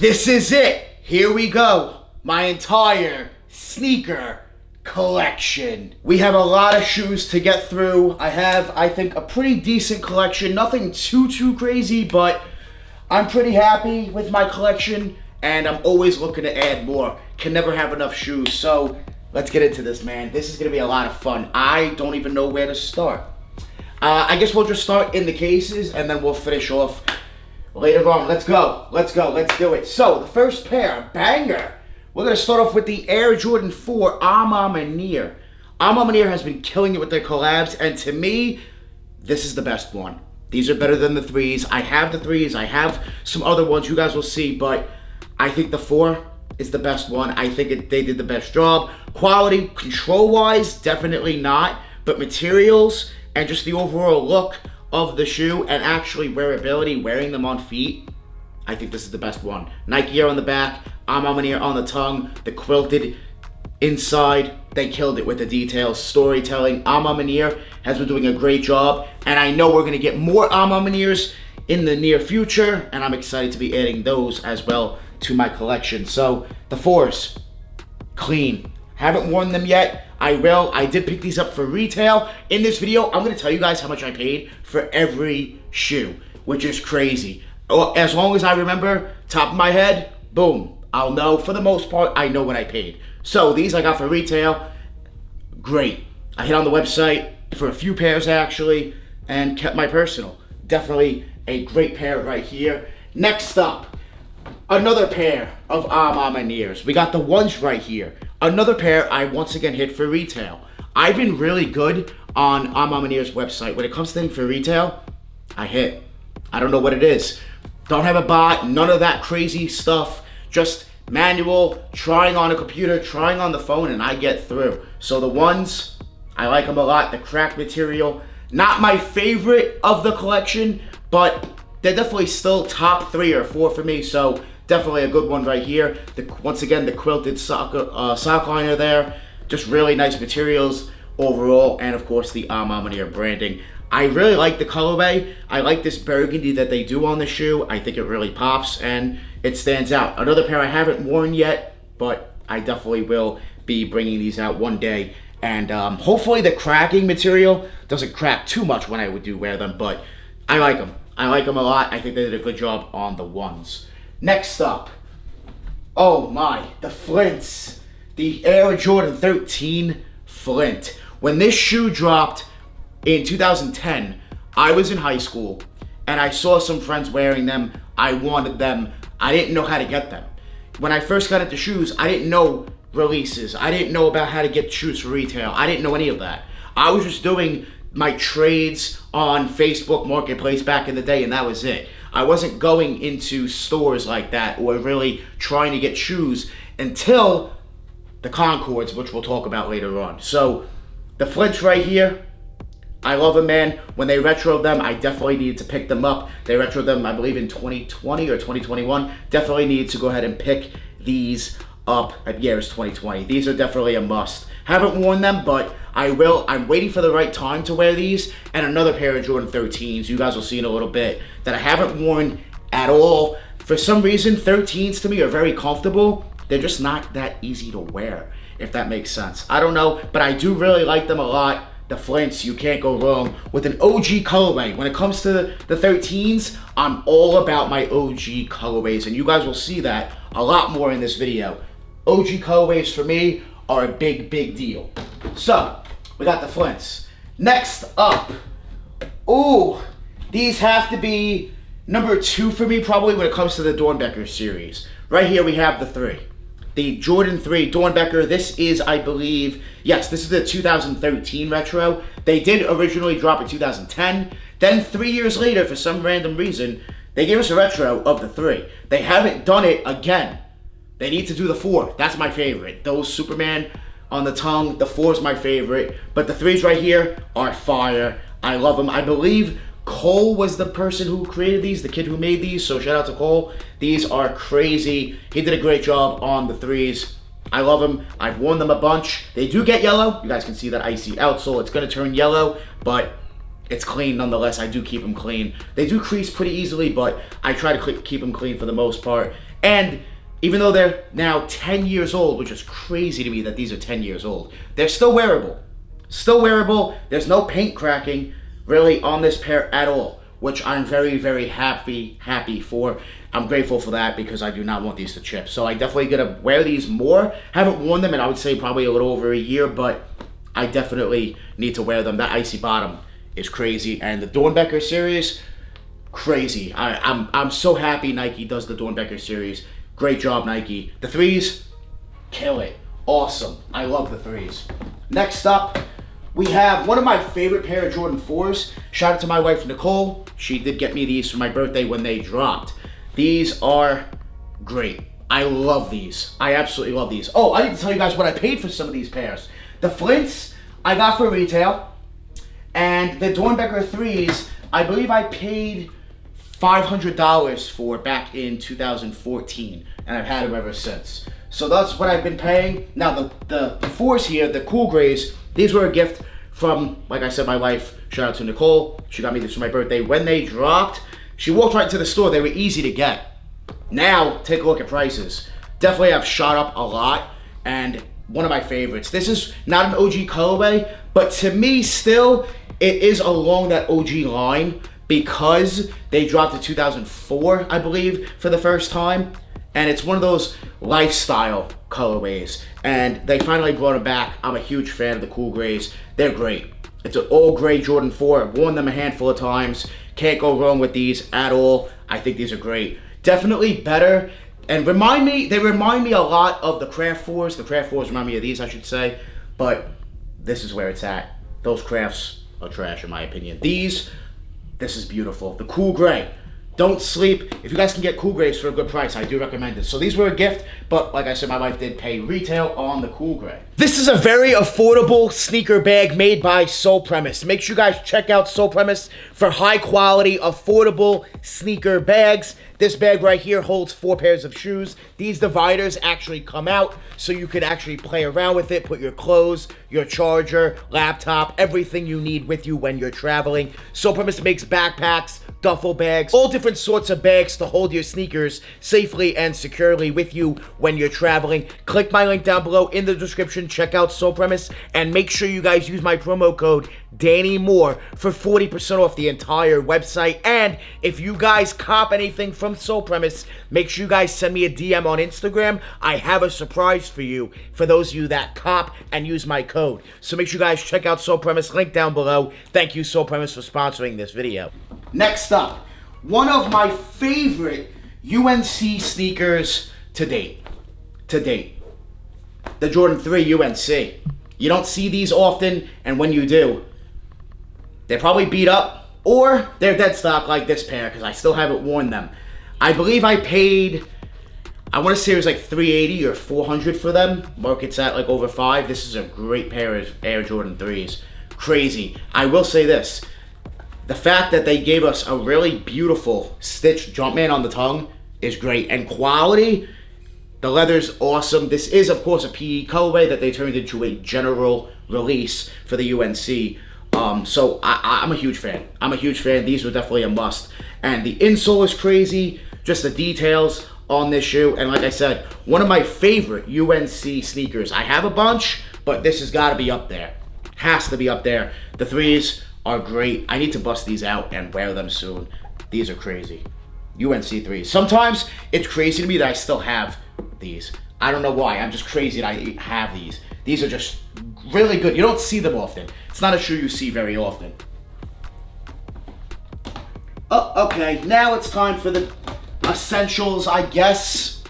This is it. Here we go. My entire sneaker collection. We have a lot of shoes to get through. I have, I think, a pretty decent collection. Nothing too crazy, but I'm pretty happy with my collection, and I'm always looking to add more. Can never have enough shoes. So let's get into this, man. This is gonna be a lot of fun. I don't even know where to start. I guess we'll just start in the cases, and then we'll finish off later on. Let's go. Let's do it. So the first pair, banger. We're gonna start off with the Air Jordan 4 Ma Maniére. Ma Maniére has been killing it with their collabs, and to me, this is the best one. These are better than the 3s. I have the 3s. I have some other ones you guys will see, but I think the 4 is the best one. I think they did the best job. Quality, control-wise, definitely not, but materials and just the overall look of the shoe and actually wearability, wearing them on feet, I think this is the best one. Nike Air on the back, Ma Maniére on the tongue, the quilted inside. They killed it with the details, storytelling. Ma Maniére has been doing a great job, and I know we're gonna get more Ma Manières in the near future, and I'm excited to be adding those as well to my collection. So the 4s, clean. Haven't worn them yet. I will. I did pick these up for retail. In this video, I'm going to tell you guys how much I paid for every shoe, which is crazy. As long as I remember, top of my head, boom, I'll know. For the most part, I know what I paid. So these I got for retail. Great. I hit on the website for a few pairs actually and kept my personal. Definitely a great pair right here. Next up, another pair of Ma Manières. We got the ones right here. Another pair I once again hit for retail. I've been really good on Ma Maniére's website. When it comes to things for retail, I hit. I don't know what it is. Don't have a bot, none of that crazy stuff. Just manual, trying on a computer, trying on the phone, and I get through. So the ones, I like them a lot. The cracked material, not my favorite of the collection, but they're definitely still top 3 or 4 for me. So definitely a good one right here. Once again, the quilted sock liner there. Just really nice materials overall. And of course, the Ma Maniére branding. I really like the colorway. I like this burgundy that they do on the shoe. I think it really pops and it stands out. Another pair I haven't worn yet, but I definitely will be bringing these out one day. And hopefully the cracking material doesn't crack too much when I do wear them, but I like them. I like them a lot. I think they did a good job on the ones. Next up, oh my, the Flints. The Air Jordan 13 Flint. When this shoe dropped in 2010, I was in high school and I saw some friends wearing them. I wanted them. I didn't know how to get them. When I first got into shoes, I didn't know releases. I didn't know about how to get shoes for retail. I didn't know any of that. I was just doing my trades on Facebook Marketplace back in the day, and that was it. I wasn't going into stores like that or really trying to get shoes until the Concords, which we'll talk about later on. So the Flints right here, I love them, man. When they retroed them, I definitely needed to pick them up. They retroed them, I believe, in 2020 or 2021. Definitely needed to go ahead and pick these up. Yeah, it was 2020. These are definitely a must. Haven't worn them, but I will. I'm waiting for the right time to wear these. And another pair of Jordan 13s, you guys will see in a little bit, that I haven't worn at all. For some reason, 13s to me are very comfortable. They're just not that easy to wear, if that makes sense. I don't know, but I do really like them a lot. The Flints, you can't go wrong with an OG colorway. When it comes to the 13s, I'm all about my OG colorways, and you guys will see that a lot more in this video. OG colorways for me are a big deal. So, we got the Flints. Next up, ooh, these have to be number 2 for me probably when it comes to the Doernbecher series. Right here we have the 3. The Jordan 3 Doernbecher. This is, I believe, yes, this is the 2013 retro. They did originally drop in 2010. Then 3 years later, for some random reason, they gave us a retro of the 3. They haven't done it again. They need to do the 4. That's my favorite. Those Superman on the tongue, the 4 is my favorite. But the 3s right here are fire. I love them. I believe Cole was the person who created these, the kid who made these, so shout out to Cole. These are crazy. He did a great job on the 3s. I love them. I've worn them a bunch. They do get yellow. You guys can see that icy outsole. It's going to turn yellow, but it's clean nonetheless. I do keep them clean. They do crease pretty easily, but I try to keep them clean for the most part. And even though they're now 10 years old, which is crazy to me that these are 10 years old, they're still wearable. Still wearable. There's no paint cracking really on this pair at all, which I'm very, very happy for. I'm grateful for that because I do not want these to chip. So I definitely gonna wear these more. Haven't worn them in, I would say, probably a little over a year, but I definitely need to wear them. That icy bottom is crazy, and the Doernbecher series, crazy. I'm so happy Nike does the Doernbecher series. Great job, Nike. The threes, kill it. Awesome. I love the threes. Next up, we have one of my favorite pair of Jordan 4s. Shout out to my wife, Nicole. She did get me these for my birthday when they dropped. These are great. I love these. I absolutely love these. Oh, I need to tell you guys what I paid for some of these pairs. The Flints, I got for retail. And the Doernbecher 3s, I believe I paid $500 for back in 2014. And I've had them ever since. So that's what I've been paying. Now, the 4s here, the cool grays, these were a gift from, like I said, my wife. Shout out to Nicole. She got me this for my birthday. When they dropped, she walked right into the store. They were easy to get. Now, take a look at prices. Definitely have shot up a lot, and one of my favorites. This is not an OG colorway, but to me, still, it is along that OG line because they dropped in 2004, I believe, for the first time. And it's one of those lifestyle colorways. And they finally brought them back. I'm a huge fan of the cool grays. They're great. It's an all gray Jordan 4. I've worn them a handful of times. Can't go wrong with these at all. I think these are great. Definitely better. And they remind me a lot of the Craft 4s. The Craft 4s remind me of these, I should say. But this is where it's at. Those Crafts are trash, in my opinion. This is beautiful. The cool gray. Don't sleep. If you guys can get cool grays for a good price, I do recommend it. So these were a gift, but like I said, my wife did pay retail on the cool gray. This is a very affordable sneaker bag made by Soul Premise. Make sure you guys check out Soul Premise for high quality, affordable sneaker bags. This bag right here holds 4 pairs of shoes. These dividers actually come out so you could actually play around with it, put your clothes, your charger, laptop, everything you need with you when you're traveling. Soul Premise makes backpacks, duffel bags, all different sorts of bags to hold your sneakers safely and securely with you when you're traveling. Click my link down below in the description, check out Soul Premise, and make sure you guys use my promo code DannyMoore for 40% off the entire website. And if you guys cop anything from Soul Premise, make sure you guys send me a DM on Instagram. I have a surprise for you for those of you that cop and use my code. So make sure you guys check out Soul Premise, link down below. Thank you, Soul Premise, for sponsoring this video. Next up, one of my favorite UNC sneakers to date. The Jordan 3 UNC. You don't see these often, and when you do, they're probably beat up, or they're dead stock like this pair, because I still haven't worn them. I believe I paid, I want to say it was like $380 or $400 for them. Market's at like over $5. This is a great pair of Air Jordan 3s. Crazy. I will say this. The fact that they gave us a really beautiful stitched Jumpman on the tongue is great. And quality, the leather's awesome. This is, of course, a PE colorway that they turned into a general release for the UNC. So I'm a huge fan. These were definitely a must. And the insole is crazy. Just the details on this shoe. And like I said, one of my favorite UNC sneakers. I have a bunch, but this has got to be up there. Has to be up there. The 3s are great. I need to bust these out and wear them soon. These are crazy. UNC 3s. Sometimes it's crazy to me that I still have these. I don't know why. I'm just crazy that I have these. These are just really good. You don't see them often. It's not a shoe you see very often. Oh, okay. Now it's time for the essentials, I guess.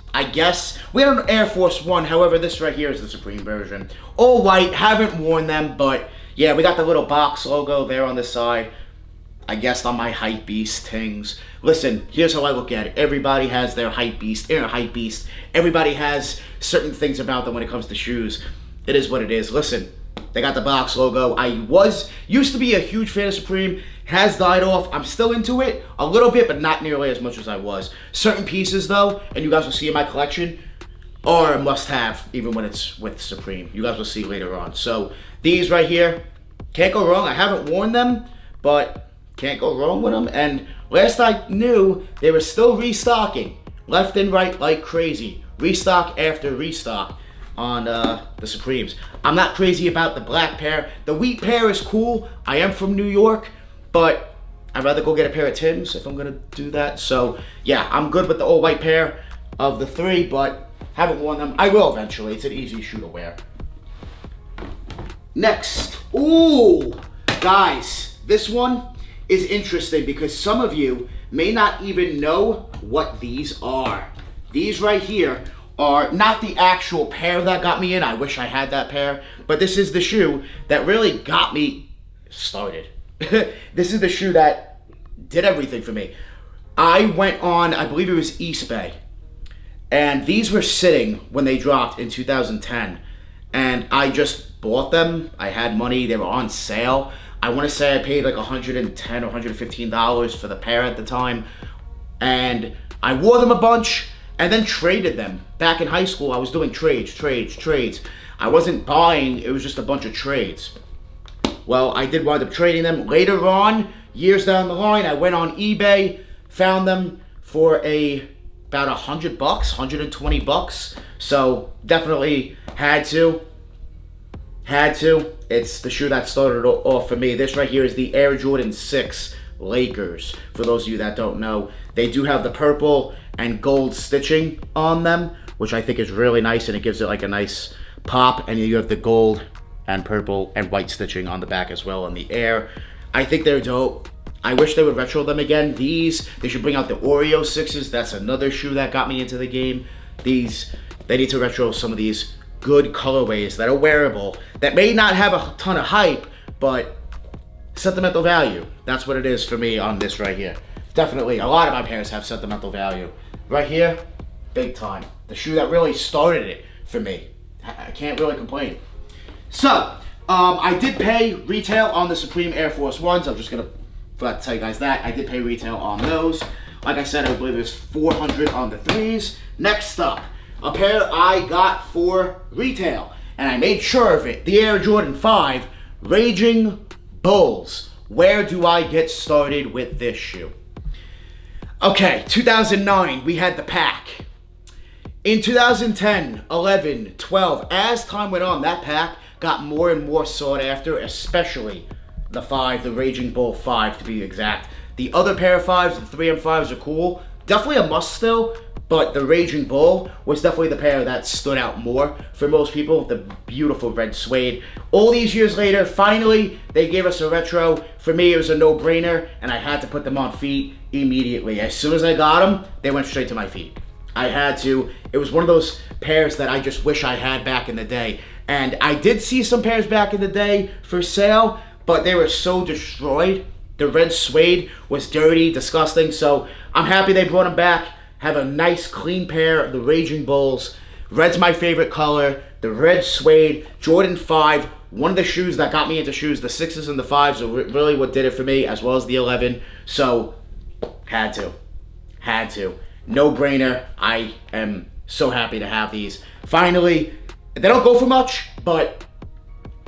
We had an Air Force One. However, this right here is the Supreme version. All white. Haven't worn them, but yeah, we got the little box logo there on the side. I guess on my hype beast things. Listen, here's how I look at it. Everybody has their hype beast, inner hype beast. Everybody has certain things about them when it comes to shoes. It is what it is. Listen, they got the box logo. I used to be a huge fan of Supreme. Has died off. I'm still into it a little bit, but not nearly as much as I was. Certain pieces though, and you guys will see in my collection, are a must-have even when it's with Supreme. You guys will see later on. So these right here, can't go wrong. I haven't worn them, but can't go wrong with them. And last I knew, they were still restocking. left and right like crazy. Restock after restock on the Supremes. I'm not crazy about the black pair. The wheat pair is cool. I am from New York, but I'd rather go get a pair of Tims if I'm gonna do that. So yeah, I'm good with the all white pair of the 3, but haven't worn them. I will eventually. It's an easy shoe to wear. Next, ooh, guys, this one is interesting because some of you may not even know what these are. These right here are not the actual pair that got me in. I wish I had that pair, but this is the shoe that really got me started. This is the shoe that did everything for me. I went on, I believe it was eBay, and these were sitting when they dropped in 2010, and I just bought them. I had money, they were on sale. I want to say I paid like $110 or $115 for the pair at the time, and I wore them a bunch and then traded them. Back in high school, I was doing trades. I wasn't buying, it was just a bunch of trades. Well, I did wind up trading them. Later on, years down the line, I went on eBay, found them for about $100, $120. So definitely had to. It's the shoe that started off for me. This right here is the Air Jordan 6 Lakers. For those of you that don't know, they do have the purple and gold stitching on them, which I think is really nice, and it gives it like a nice pop. And you have the gold and purple and white stitching on the back as well on the Air. I think they're dope. I wish they would retro them again. They should bring out the Oreo 6s. That's another shoe that got me into the game. They need to retro some of these good colorways that are wearable, that may not have a ton of hype, but sentimental value. That's what it is for me on this right here. Definitely, a lot of my pairs have sentimental value. Right here, big time. The shoe that really started it for me. I can't really complain. So, I did pay retail on the Supreme Air Force Ones. I'm just gonna forgot to tell you guys that. I did pay retail on those. Like I said, I believe it was $400 on the 3s. Next up, a pair I got for retail, and I made sure of it. The Air Jordan 5 Raging Bulls. Where do I get started with this shoe? Okay, 2009, we had the pack. In 2010, 11, 12, as time went on, that pack got more and more sought after, especially the 5, the Raging Bull 5 to be exact. The other pair of 5s, the 3M5s are cool. Definitely a must still, but the Raging Bull was definitely the pair that stood out more for most people. The beautiful red suede. All these years later, finally, they gave us a retro. For me, it was a no-brainer, and I had to put them on feet immediately. As soon as I got them, they went straight to my feet. I had to. It was one of those pairs that I just wish I had back in the day. And I did see some pairs back in the day for sale, but they were so destroyed. The red suede was dirty, disgusting, so I'm happy they brought them back. Have a nice clean pair of the Raging Bulls. Red's my favorite color. The red suede, Jordan 5, one of the shoes that got me into shoes. The 6s and the 5s are really what did it for me, as well as the 11. So, had to. No brainer. I am so happy to have these. Finally, they don't go for much, but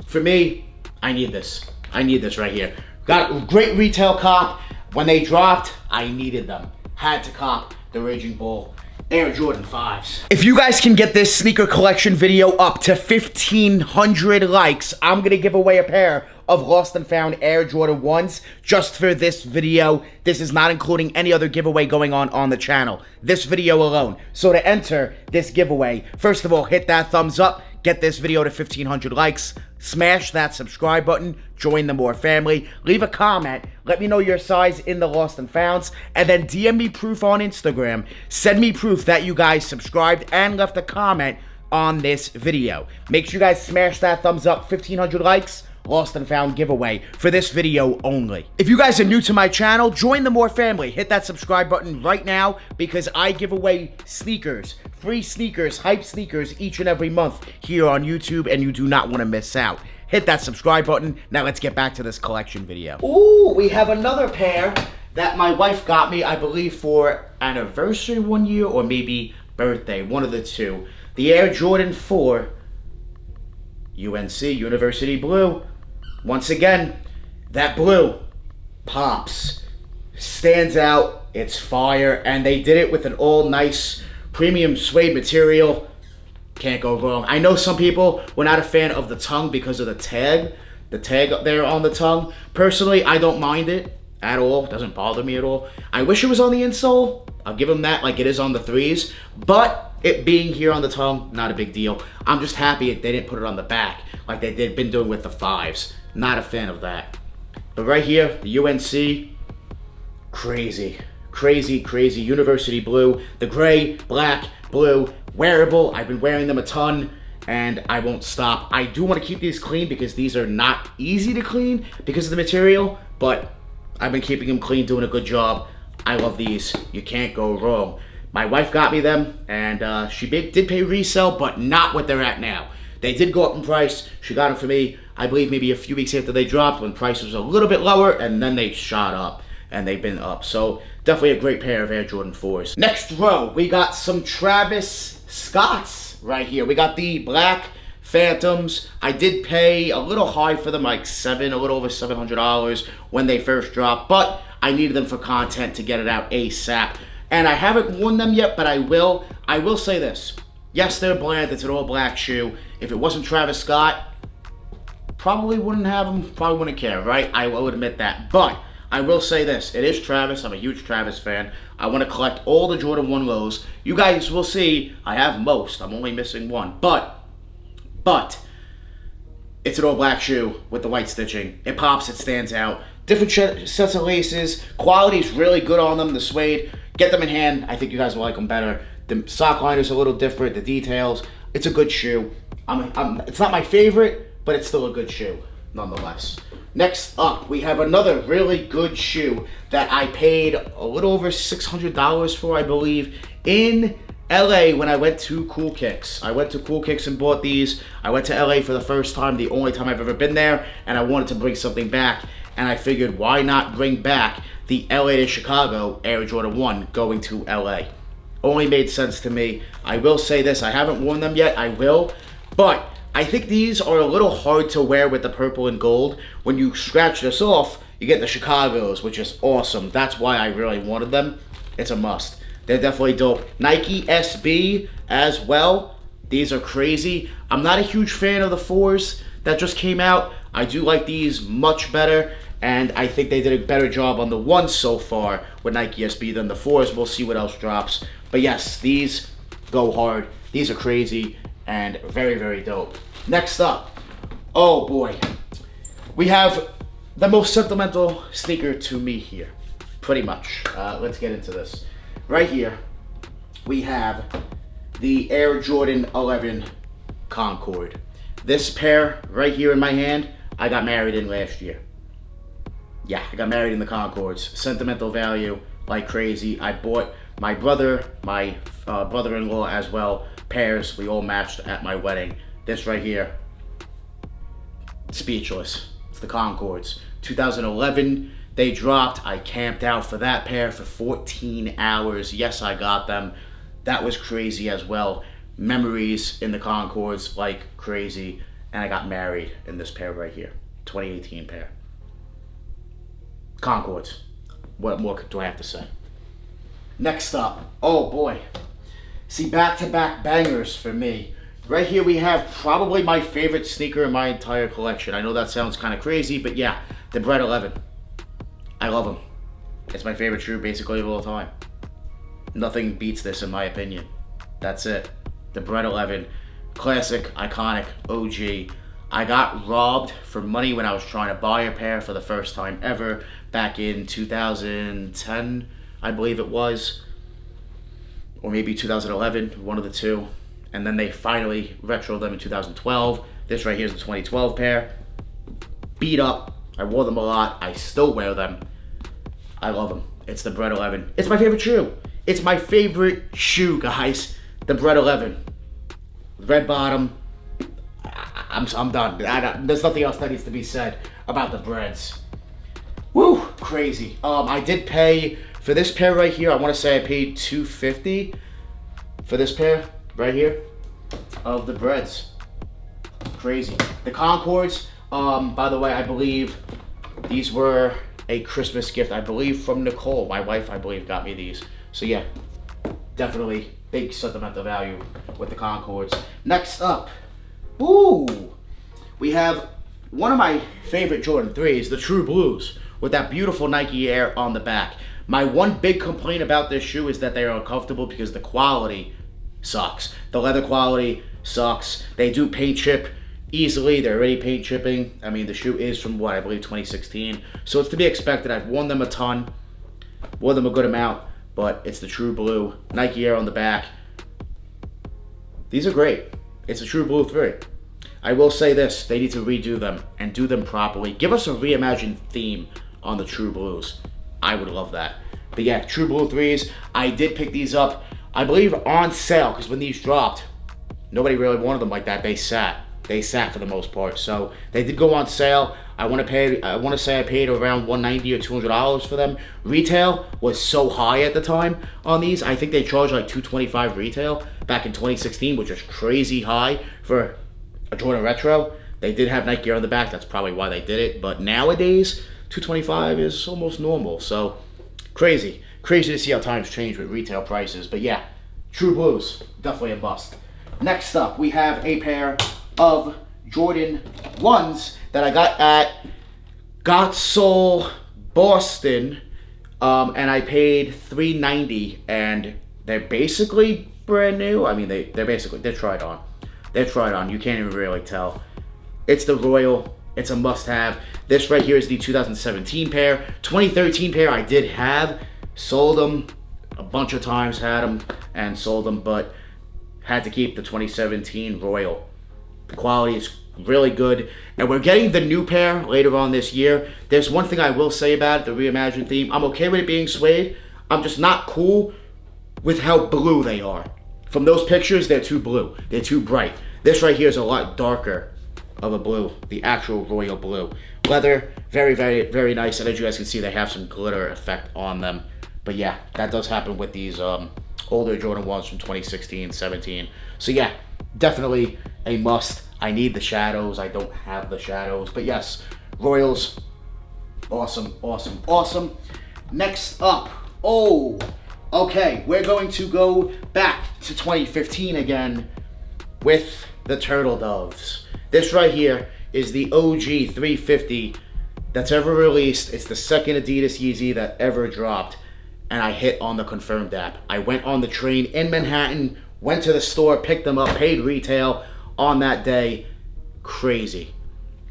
for me, I need this. I need this right here. Got a great retail cop. When they dropped, I needed them. Had to cop the Raging Bull Air Jordan 5s. If you guys can get this sneaker collection video up to 1,500 likes, I'm gonna give away a pair of Lost and Found Air Jordan 1s just for this video. This is not including any other giveaway going on the channel. This video alone. So to enter this giveaway, first of all, hit that thumbs up. Get this video to 1,500 likes. Smash that subscribe button. Join the More family. Leave a comment. Let me know your size in the Lost and Founds. And then DM me proof on Instagram. Send me proof that you guys subscribed and left a comment on this video. Make sure you guys smash that thumbs up. 1,500 likes. Lost and Found giveaway for this video only. If you guys are new to my channel, join the More family. Hit that subscribe button right now because I give away sneakers, free sneakers, hype sneakers each and every month here on YouTube, and you do not want to miss out. Hit that subscribe button. Now let's get back to this collection video. Ooh, we have another pair that my wife got me, I believe, for anniversary one year or maybe birthday, one of the two. The Air Jordan 4 UNC, University Blue. Once again, that blue pops, stands out, It's fire, and they did it with an all nice premium suede material. Can't go wrong. I know some people were not a fan of the tongue because of the tag up there on the tongue. Personally, I don't mind it at all. It doesn't bother me at all. I wish it was on the insole. I'll give them that like it is on the 3s, but it being here on the tongue, not a big deal. I'm just happy they didn't put it on the back like they did been doing with the 5s. Not a fan of that. But right here, the UNC, crazy, crazy, crazy. University blue, the gray, black, blue, wearable. I've been wearing them a ton, and I won't stop. I do want to keep these clean because these are not easy to clean because of the material, but I've been keeping them clean, doing a good job. I love these. You can't go wrong. My wife got me them, and she did pay resale, but not what they're at now. They did go up in price. She got them for me, I believe, maybe a few weeks after they dropped when price was a little bit lower, and then they shot up, and they've been up. So definitely a great pair of Air Jordan 4s. Next row, we got some Travis Scotts right here. We got the black Phantoms. I did pay a little high for them, like a little over $700 when they first dropped, but I needed them for content to get it out ASAP. And I haven't worn them yet, but I will. I will say this. Yes, they're bland. It's an all black shoe. If it wasn't Travis Scott, probably wouldn't have them. Probably wouldn't care, right? I will admit that. But I will say this. It is Travis. I'm a huge Travis fan. I want to collect all the Jordan 1 lows. You guys will see I have most. I'm only missing one. But it's an all black shoe with the white stitching. It pops. It stands out. Different sets of laces. Quality's really good on them. The suede. Get them in hand. I think you guys will like them better. The sock liner's a little different. The details. It's a good shoe. It's not my favorite, but it's still a good shoe nonetheless. Next up, we have another really good shoe that I paid a little over $600 for, I believe, in LA when I went to Cool Kicks. I went to Cool Kicks and bought these. I went to LA for the first time, the only time I've ever been there, and I wanted to bring something back. And I figured, why not bring back the LA to Chicago Air Jordan 1 going to LA? Only made sense to me. I will say this, I haven't worn them yet, I will. But I think these are a little hard to wear with the purple and gold. When you scratch this off, you get the Chicagos, which is awesome. That's why I really wanted them. It's a must. They're definitely dope. Nike SB as well. These are crazy. I'm not a huge fan of the 4s that just came out. I do like these much better. And I think they did a better job on the 1s so far with Nike SB than the 4s. We'll see what else drops. But yes, these go hard. These are crazy and very, very dope. Next up, oh boy. We have the most sentimental sneaker to me here. Pretty much. Let's get into this. Right here, we have the Air Jordan 11 Concord. This pair right here in my hand, I got married in last year. Yeah, I got married in the Concords. Sentimental value, like crazy. I bought my brother, my brother-in-law as well, pairs. We all matched at my wedding. This right here, speechless. It's the Concords. 2011, they dropped. I camped out for that pair for 14 hours. Yes, I got them. That was crazy as well. Memories in the Concords, like crazy. And I got married in this pair right here. 2018 pair. Concords. What more do I have to say? Next up, oh boy. See, back-to-back bangers for me. Right here we have probably my favorite sneaker in my entire collection. I know that sounds kind of crazy, but yeah, the Bred 11. I love them. It's my favorite shoe basically of all time. Nothing beats this in my opinion. That's it. The Bred 11. Classic, iconic, OG. I got robbed for money when I was trying to buy a pair for the first time ever back in 2010, I believe it was. Or maybe 2011, one of the two. And then they finally retroed them in 2012. This right here is the 2012 pair. Beat up. I wore them a lot. I still wear them. I love them. It's the Bred 11. It's my favorite shoe. It's my favorite shoe, guys. The Bred 11. Red bottom. I'm done. There's nothing else that needs to be said about the Breds. Woo, crazy. I did pay for this pair right here. I want to say I paid $250 for this pair right here of the Breds. Crazy. The Concords. By the way, I believe these were a Christmas gift, I believe, from Nicole. My wife, I believe, got me these. So yeah, definitely big sentimental value with the Concords. Next up, ooh, we have one of my favorite Jordan 3s, the True Blues, with that beautiful Nike Air on the back. My one big complaint about this shoe is that they are uncomfortable because the quality sucks. The leather quality sucks. They do paint chip easily. They're already paint chipping. I mean, the shoe is from what, I believe 2016. So it's to be expected. I've worn them a ton, wore them a good amount, but it's the True Blue, Nike Air on the back. These are great. It's a True Blue 3. I will say this, they need to redo them and do them properly. Give us a reimagined theme on the True Blues. I would love that. But yeah, True Blue 3s. I did pick these up, I believe, on sale, because when these dropped, nobody really wanted them like that. They sat for the most part. So they did go on sale. I want to say I paid around $190 or $200 for them. Retail was so high at the time on these. I think they charged like $225 retail back in 2016, which is crazy high for a Jordan Retro. They did have Nike Air on the back. That's probably why they did it. But nowadays, $225 is almost normal. So crazy to see how times change with retail prices. But yeah, True Blues, definitely a must. Next up, we have a pair of Jordan 1s that I got at Got Soul Boston, and I paid $390, and they're basically brand new. I mean, they're tried on. They're tried on. You can't even really tell. It's the Royal. It's a must-have. This right here is the 2017 pair. 2013 pair I did have. Sold them a bunch of times. Had them and sold them, but had to keep the 2017 Royal. The quality is really good, and we're getting the new pair later on this year. There's one thing I will say about it, the Reimagined theme. I'm okay with it being suede. I'm just not cool with how blue they are. From those pictures, they're too blue. They're too bright. This right here is a lot darker of a blue, the actual Royal blue. Leather, very, very, very nice, and as you guys can see, they have some glitter effect on them. But yeah, that does happen with these older Jordan 1s from 2016, 17. So yeah, definitely a must. I need the shadows. I don't have the shadows. But yes, Royals, awesome, awesome, awesome. Next up, okay, we're going to go back to 2015 again with the Turtle Doves. This right here is the OG 350 that's ever released. It's the second Adidas Yeezy that ever dropped, and I hit on the Confirmed app. I went on the train in Manhattan, went to the store, picked them up, paid retail on that day. Crazy,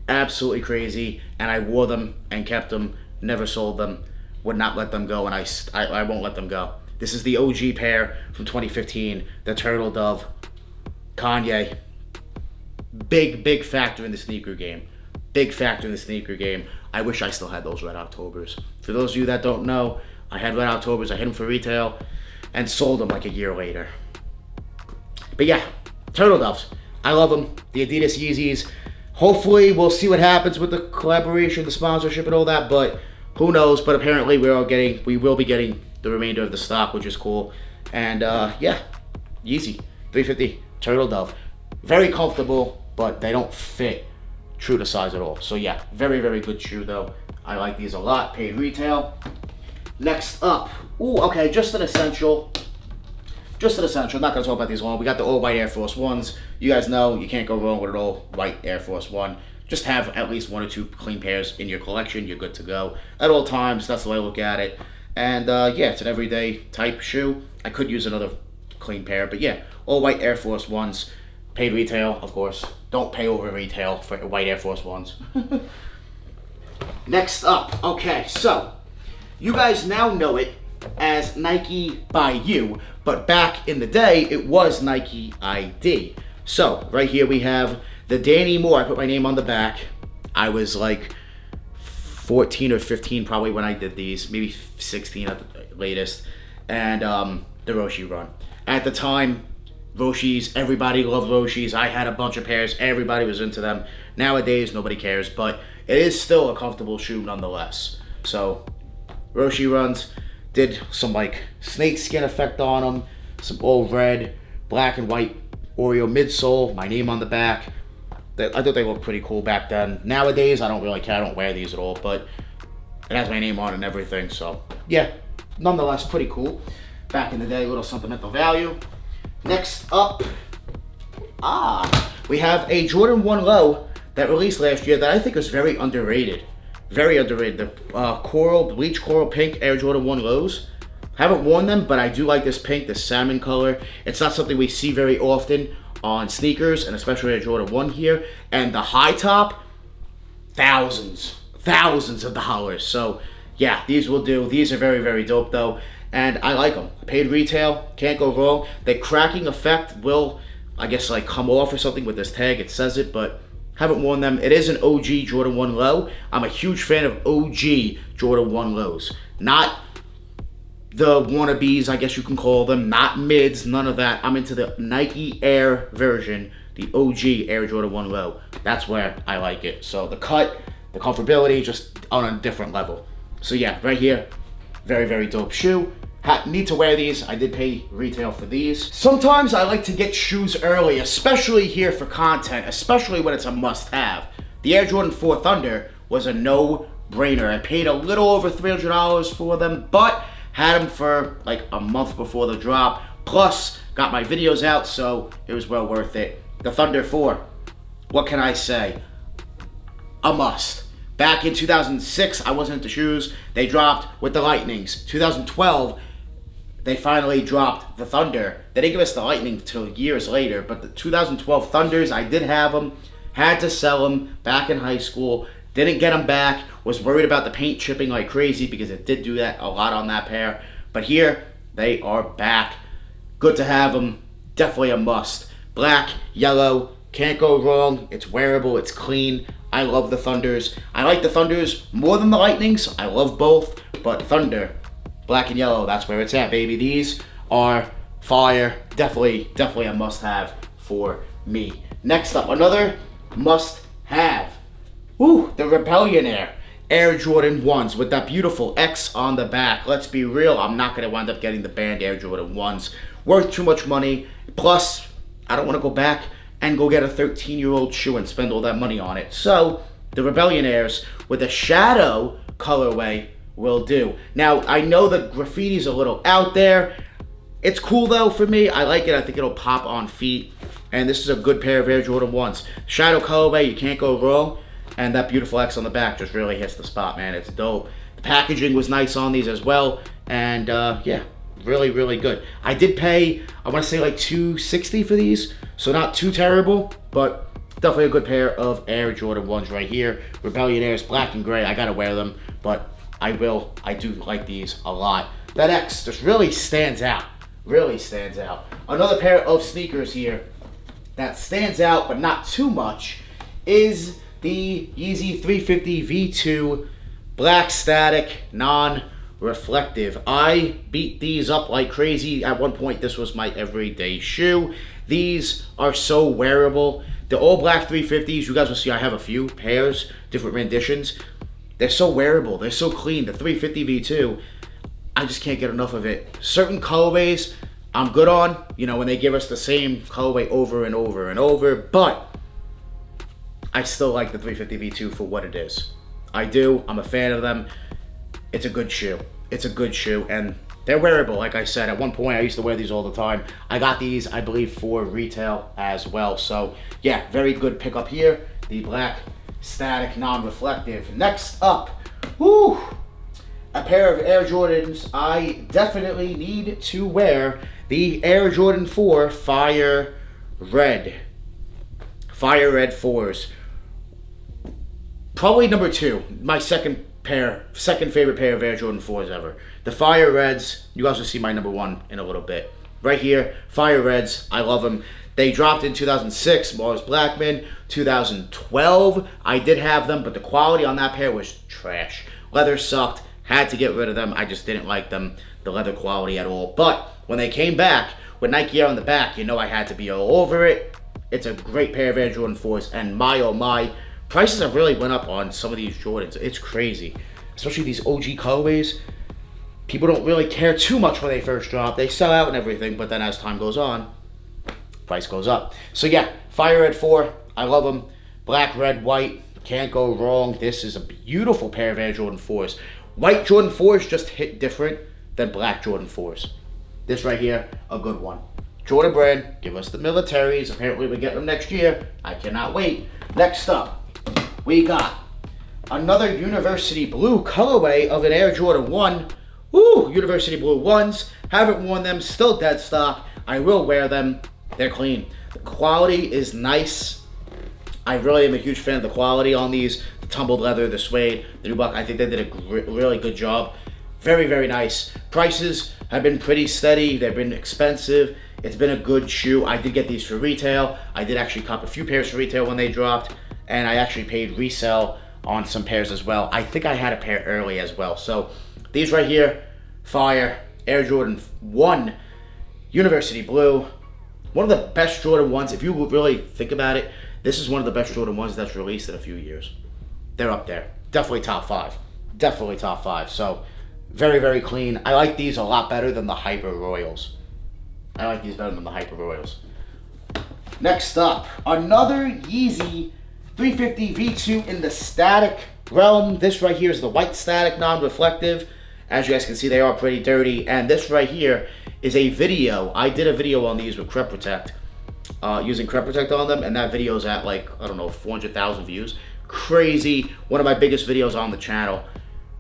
absolutely crazy. And I wore them and kept them, never sold them, would not let them go, and I won't let them go. This is the OG pair from 2015, the Turtle Dove. Kanye, big factor in the sneaker game. Big factor in the sneaker game. I wish I still had those Red Octobers. For those of you that don't know, I had Red Octobers. I hit them for retail and sold them like a year later. But yeah, Turtle Doves. I love them. The Adidas Yeezys. Hopefully, we'll see what happens with the collaboration, the sponsorship, and all that. But who knows? But apparently, we will be getting the remainder of the stock, which is cool. And yeah, Yeezy 350 Turtle Dove. Very comfortable, but they don't fit true to size at all. So yeah, very, very good shoe though. I like these a lot. Paid retail. Next up, okay, just an essential. Just an essential. I'm not going to talk about these long. We got the all white Air Force Ones. You guys know you can't go wrong with an all white Air Force One. Just have at least 1 or 2 clean pairs in your collection. You're good to go at all times. That's the way I look at it. And yeah, it's an everyday type shoe. I could use another clean pair, but yeah, all white Air Force Ones. Paid retail, of course. Don't pay over retail for white Air Force Ones. Next up, okay, so you guys now know it as Nike by You, but back in the day, it was Nike ID. So, right here we have the Danny Moore. I put my name on the back. I was like 14 or 15 probably when I did these, maybe 16 at the latest, and the Roshes run. At the time, Roshes, everybody loved Roshes. I had a bunch of pairs. Everybody was into them. Nowadays, nobody cares, but it is still a comfortable shoe nonetheless. So, Roshes runs. Did some like snakeskin effect on them, some old red, black and white Oreo midsole, my name on the back. I thought they looked pretty cool back then. Nowadays, I don't really care. I don't wear these at all, but It has my name on it and everything, so yeah, nonetheless, pretty cool. Back in the day, a little sentimental value. Next up, we have a Jordan 1 Low that released last year that I think was very underrated. Very underrated. The bleach coral pink Air Jordan 1 Lows. Haven't worn them, but I do like this pink, this salmon color. It's not something we see very often on sneakers, and especially Air Jordan 1 here. And the high top, thousands of dollars. So yeah, these will do. These are very, very dope though, and I like them. Paid retail, can't go wrong. The cracking effect will, I guess, like come off or something with this tag. It says it, but haven't worn them. It is an OG Jordan 1 Low. I'm a huge fan of OG Jordan 1 Lows. Not the wannabes, I guess you can call them. Not mids, none of that. I'm into the Nike Air version, the OG Air Jordan 1 Low. That's where I like it. So the cut, the comfortability, just on a different level. So yeah, right here, very, very dope shoe. Need to wear these. I did pay retail for these. Sometimes I like to get shoes early, especially here for content, especially when it's a must-have. The Air Jordan 4 Thunder was a no-brainer. I paid a little over $300 for them, but had them for like a month before the drop. Plus, got my videos out, so it was well worth it. The Thunder 4, what can I say? A must. Back in 2006, I wasn't into shoes. They dropped with the Lightnings. 2012, they finally dropped the Thunder. They didn't give us the Lightning until years later, but the 2012 Thunders, I did have them. Had to sell them back in high school. Didn't get them back. Was worried about the paint chipping like crazy because it did do that a lot on that pair. But here, they are back. Good to have them. Definitely a must. Black, yellow, can't go wrong. It's wearable, it's clean. I love the Thunders. I like the Thunders more than the Lightnings. I love both, but Thunder, black and yellow, that's where it's at, baby. These are fire. Definitely a must-have for me. Next up, another must-have. Woo, the Rebellionaire Air Jordan 1s with that beautiful X on the back. Let's be real, I'm not going to wind up getting the banned Air Jordan 1s. Worth too much money. Plus, I don't want to go back and go get a 13-year-old shoe and spend all that money on it. So, the Rebellionaires with a shadow colorway will do. Now, I know the graffiti's a little out there. It's cool though for me. I like it. I think it'll pop on feet. And this is a good pair of Air Jordan 1s. Shadow colorway, you can't go wrong. And that beautiful X on the back just really hits the spot, man. It's dope. The packaging was nice on these as well. And yeah, really, really good. I did pay, I want to say like $260 for these. So not too terrible, but definitely a good pair of Air Jordan 1s right here. Rebellionaires, black and gray. I gotta wear them, but I do like these a lot. That X just really stands out. Really stands out. Another pair of sneakers here that stands out, but not too much, is the Yeezy 350 V2 Black Static Non-Reflective. I beat these up like crazy. At one point, this was my everyday shoe. These are so wearable. The all black 350s, you guys will see I have a few pairs, different renditions. They're so wearable. They're so clean. The 350 V2, I just can't get enough of it. Certain colorways I'm good on, you know, when they give us the same colorway over and over and over, but I still like the 350 V2 for what it is. I do. I'm a fan of them. It's a good shoe. It's a good shoe, and they're wearable, like I said. At one point, I used to wear these all the time. I got these, I believe, for retail as well. So, yeah, very good pickup here. The Black Static Non-Reflective. Next up, whoo, a pair of Air Jordans I definitely need to wear. The Air Jordan 4 Fire Red. Fire Red 4s. Probably number 2. My second favorite pair of Air Jordan 4s ever. The Fire Reds, you guys will see my number 1 in a little bit. Right here, Fire Reds, I love them. They dropped in 2006, Mars Blackman. 2012, I did have them, but the quality on that pair was trash. Leather sucked, had to get rid of them. I just didn't like them, the leather quality at all. But when they came back, with Nike Air on the back, you know I had to be all over it. It's a great pair of Air Jordan 4s, and my oh my, prices have really went up on some of these Jordans. It's crazy, especially these OG colorways. People don't really care too much when they first drop. They sell out and everything, but then as time goes on, price goes up. So yeah, Fire Red 4, I love them. Black, red, white, can't go wrong. This is a beautiful pair of Air Jordan 4s. White Jordan 4s just hit different than black Jordan 4s. This right here, a good one. Jordan Bred, give us the militaries. Apparently we're getting them next year. I cannot wait. Next up, we got another University Blue colorway of an Air Jordan 1. Woo, University Blue 1s. Haven't worn them, still dead stock. I will wear them. They're clean. The quality is nice. I really am a huge fan of the quality on these. The tumbled leather, the suede, the nubuck. I think they did a really good job. Very, very nice. Prices have been pretty steady. They've been expensive. It's been a good shoe. I did get these for retail. I did actually cop a few pairs for retail when they dropped. And I actually paid resale on some pairs as well. I think I had a pair early as well. So these right here, fire. Air Jordan 1, University Blue. One of the best Jordan 1s. If you really think about it, this is one of the best Jordan 1s that's released in a few years. They're up there. Definitely top 5. Definitely top 5. So very, very clean. I like these a lot better than the Hyper Royals. I like these better than the Hyper Royals. Next up, another Yeezy 350 V2 in the static realm. This right here is the white static non-reflective. As you guys can see, they are pretty dirty. And this right here is a video. I did a video on these with Crep Protect, using Crep Protect on them. And that video is at like, I don't know, 400,000 views. Crazy. One of my biggest videos on the channel.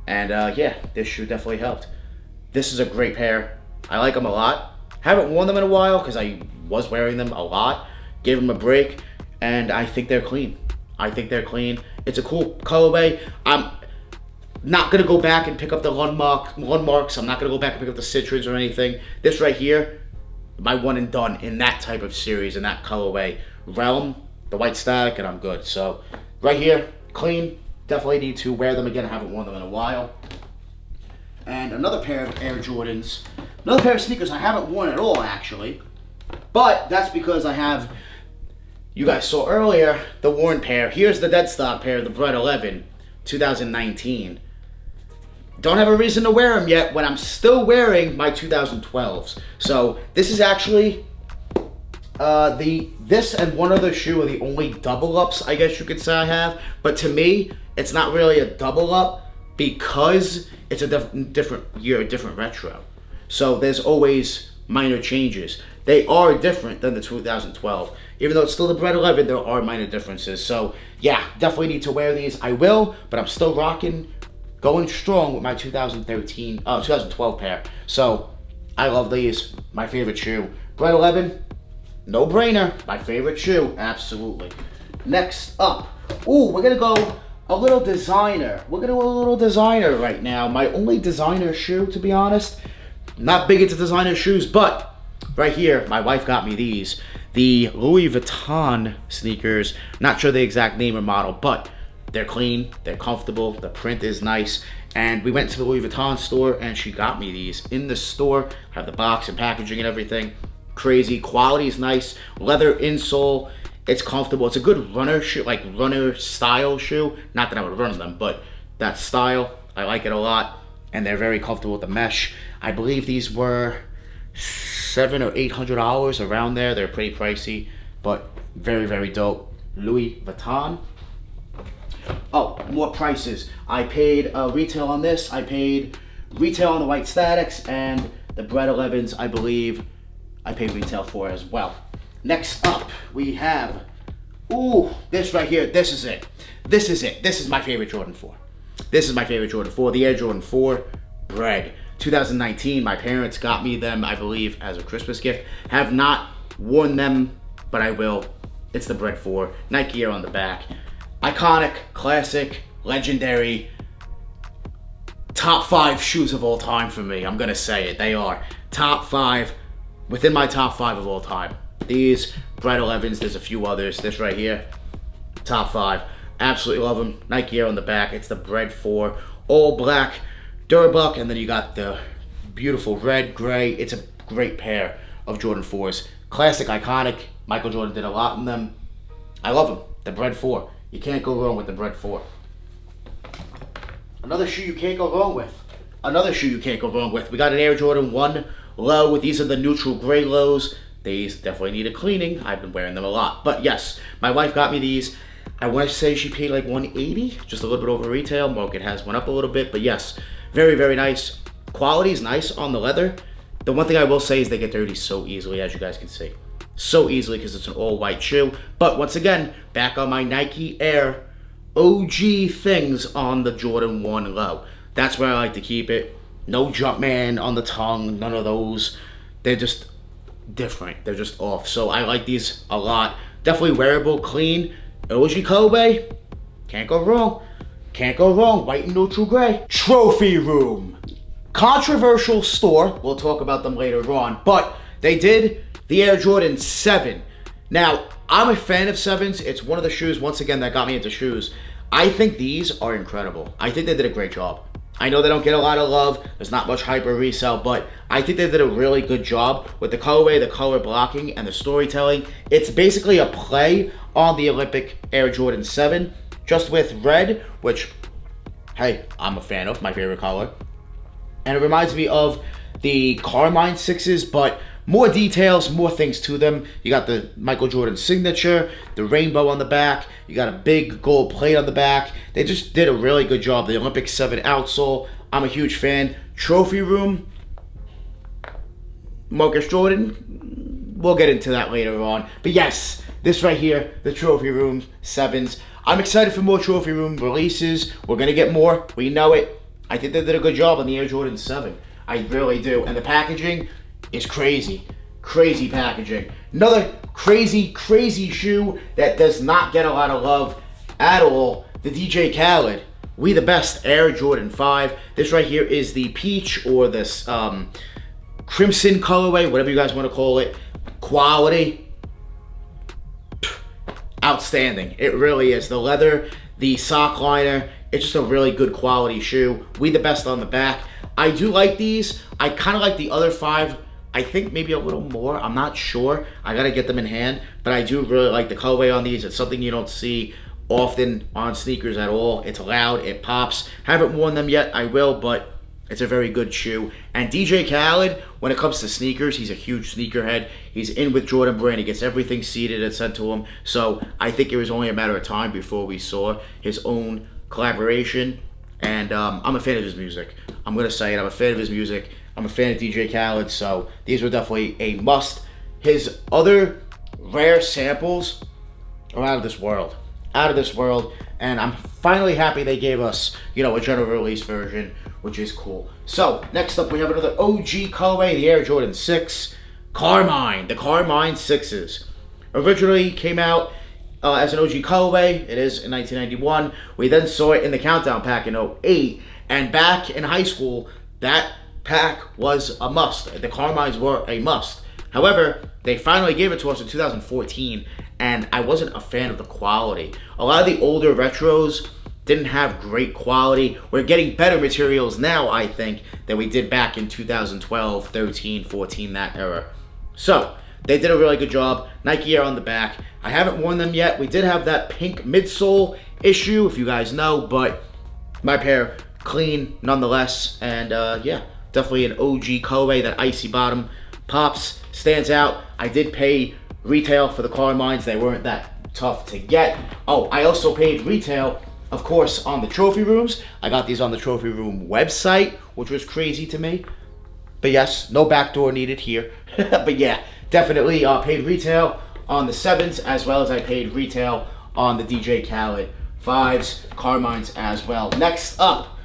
And yeah, this shoe definitely helped. This is a great pair. I like them a lot. Haven't worn them in a while because I was wearing them a lot. Gave them a break. And I think they're clean. I think they're clean. It's a cool colorway. I'm not going to go back and pick up the Lundmarks. I'm not going to go back and pick up the Citrons or anything. This right here, my one and done in that type of series, in that colorway realm. The white static, and I'm good. So right here, clean. Definitely need to wear them again. I haven't worn them in a while. And another pair of Air Jordans. Another pair of sneakers I haven't worn at all, actually. But that's because I have, you guys saw earlier, the worn pair. Here's the dead stock pair, the Bred 11, 2019. Don't have a reason to wear them yet when I'm still wearing my 2012s. So this is actually this and one other shoe are the only double ups I guess you could say I have. But to me, it's not really a double up because it's a different year, a different retro. So there's always minor changes. They are different than the 2012. Even though it's still the Bred 11, there are minor differences. So yeah, definitely need to wear these. I will, but I'm still rocking, going strong with my 2012 pair. So I love these. My favorite shoe. Bred 11, no brainer. My favorite shoe, absolutely. Next up, ooh, we're gonna go a little designer. We're gonna go a little designer right now. My only designer shoe, to be honest. Not big into designer shoes, but right here, my wife got me these. The Louis Vuitton sneakers. Not sure the exact name or model, but they're clean, they're comfortable, the print is nice. And we went to the Louis Vuitton store and she got me these in the store. Have the box and packaging and everything. Crazy, quality is nice. Leather insole, it's comfortable. It's a good runner shoe, like runner style shoe. Not that I would run them, but that style, I like it a lot. And they're very comfortable with the mesh. I believe these were $700 or $800 around there. They're pretty pricey, but very, very dope. Louis Vuitton. Oh, more prices. I paid retail on this. I paid retail on the white statics, and the Bred 11s, I believe, I paid retail for as well. Next up, we have, ooh, this right here. This is it. This is it. This is my favorite Jordan 4. This is my favorite Jordan 4, the Air Jordan 4 Bred. 2019, my parents got me them, I believe, as a Christmas gift. Have not worn them, but I will. It's the Bred 4, Nike Air on the back. Iconic, classic, legendary, top 5 shoes of all time for me. I'm gonna say it, they are. Top 5, within my top 5 of all time. These Bred 11s, there's a few others. This right here, top 5. Absolutely love them. Nike Air on the back. It's the Bred 4, all black, Durbuck, and then you got the beautiful red, gray. It's a great pair of Jordan 4s. Classic, iconic. Michael Jordan did a lot in them. I love them. The Bred 4. You can't go wrong with the Bred 4. Another shoe you can't go wrong with. Another shoe you can't go wrong with. We got an Air Jordan 1 low. These are the neutral gray lows. These definitely need a cleaning. I've been wearing them a lot. But yes, my wife got me these. I want to say she paid like $180, just a little bit over retail. Market has went up a little bit, but yes, Very, very nice. Quality is nice on the leather. The one thing I will say is they get dirty so easily, as you guys can see. So easily because it's an all-white shoe. But once again, back on my Nike Air OG things on the Jordan 1 low. That's where I like to keep it. No Jumpman on the tongue, none of those. They're just different. They're just off. So I like these a lot. Definitely wearable, clean. OG colorway. Can't go wrong. Can't go wrong. White and neutral gray. Trophy room. Controversial store. We'll talk about them later on. But they did the Air Jordan 7. Now, I'm a fan of 7s. It's one of the shoes, once again, that got me into shoes. I think these are incredible. I think they did a great job. I know they don't get a lot of love. There's not much hype or resale, but I think they did a really good job with the colorway, the color blocking, and the storytelling. It's basically a play on the Olympic Air Jordan 7, just with red, which, hey, I'm a fan of, my favorite color. And it reminds me of the Carmine 6s, but more details, more things to them. You got the Michael Jordan signature, the rainbow on the back. You got a big gold plate on the back. They just did a really good job. The Olympic 7 outsole, I'm a huge fan. Trophy room, Doernbecher Jordan. We'll get into that later on. But yes, this right here, the trophy room 7s. I'm excited for more trophy room releases. We're going to get more. We know it. I think they did a good job on the Air Jordan 7. I really do. And the packaging is crazy. Crazy packaging. Another crazy, crazy shoe that does not get a lot of love at all. The DJ Khaled. We the Best Air Jordan 5. This right here is the peach or this crimson colorway, whatever you guys want to call it. Quality. Outstanding. It really is. The leather, the sock liner, it's just a really good quality shoe. We the Best on the back. I do like these. I kind of like the other 5. I think maybe a little more. I'm not sure. I got to get them in hand. But I do really like the colorway on these. It's something you don't see often on sneakers at all. It's loud. It pops. Haven't worn them yet. I will, but it's a very good shoe. And DJ Khaled, when it comes to sneakers, he's a huge sneakerhead. He's in with Jordan Brand. He gets everything seeded and sent to him. So I think it was only a matter of time before we saw his own collaboration. And I'm a fan of his music. I'm going to say it. I'm a fan of his music. I'm a fan of DJ Khaled, so these were definitely a must. His other rare samples are out of this world. Out of this world. And I'm finally happy they gave us, you know, a general release version, which is cool. So, next up we have another OG colorway, the Air Jordan 6. Carmine. The Carmine 6s. Originally came out as an OG colorway. It is in 1991. We then saw it in the Countdown pack in 08. And back in high school, that pack was a must. The Carmines were a must. However, they finally gave it to us in 2014, and I wasn't a fan of the quality. A lot of the older retros didn't have great quality. We're getting better materials now, I think, than we did back in 2012, 13, 14, that era. So, they did a really good job. Nike Air on the back. I haven't worn them yet. We did have that pink midsole issue, if you guys know, but my pair, clean nonetheless, and yeah. Definitely an OG colorway. That icy bottom pops, stands out. I did pay retail for the Carmines. They weren't that tough to get. Oh, I also paid retail, of course, on the trophy rooms. I got these on the trophy room website, which was crazy to me. But yes, no backdoor needed here. But yeah, definitely paid retail on the 7s as well as I paid retail on the DJ Khaled 5s, Carmines as well. Next up,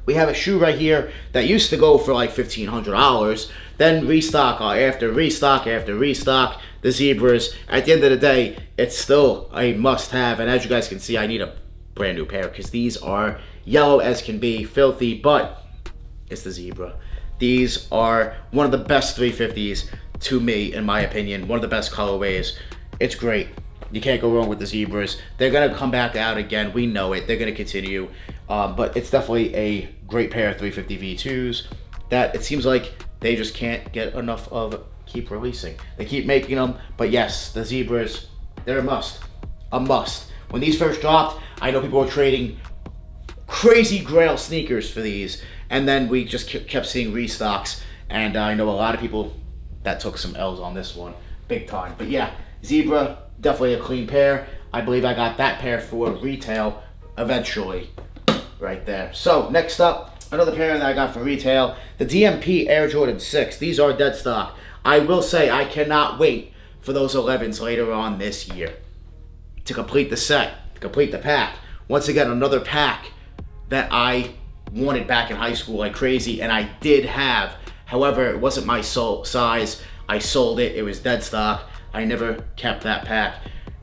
we have a shoe right here that used to go for like $1,500. Then restock after restock after restock. The Zebras. At the end of the day, it's still a must-have. And as you guys can see, I need a brand new pair because these are yellow as can be, filthy, but it's the Zebra. These are one of the best 350s to me, in my opinion. One of the best colorways. It's great. You can't go wrong with the Zebras. They're going to come back out again. We know it. They're going to continue. But it's definitely a great pair of 350 V2s that it seems like they just can't get enough of keep releasing. They keep making them. But yes, the Zebras, they're a must. A must. When these first dropped, I know people were trading crazy Grail sneakers for these. And then we just kept seeing restocks. And I know a lot of people that took some L's on this one. Big time. But yeah, Zebra, definitely a clean pair. I believe I got that pair for retail eventually. right there. So next up, another pair that I got for retail, the DMP Air Jordan 6. These are dead stock. I will say I cannot wait for those 11s later on this year to complete the set, to complete the pack. Once again, another pack that I wanted back in high school like crazy, and I did have. However, it wasn't my size. I sold it. It was dead stock. I never kept that pack.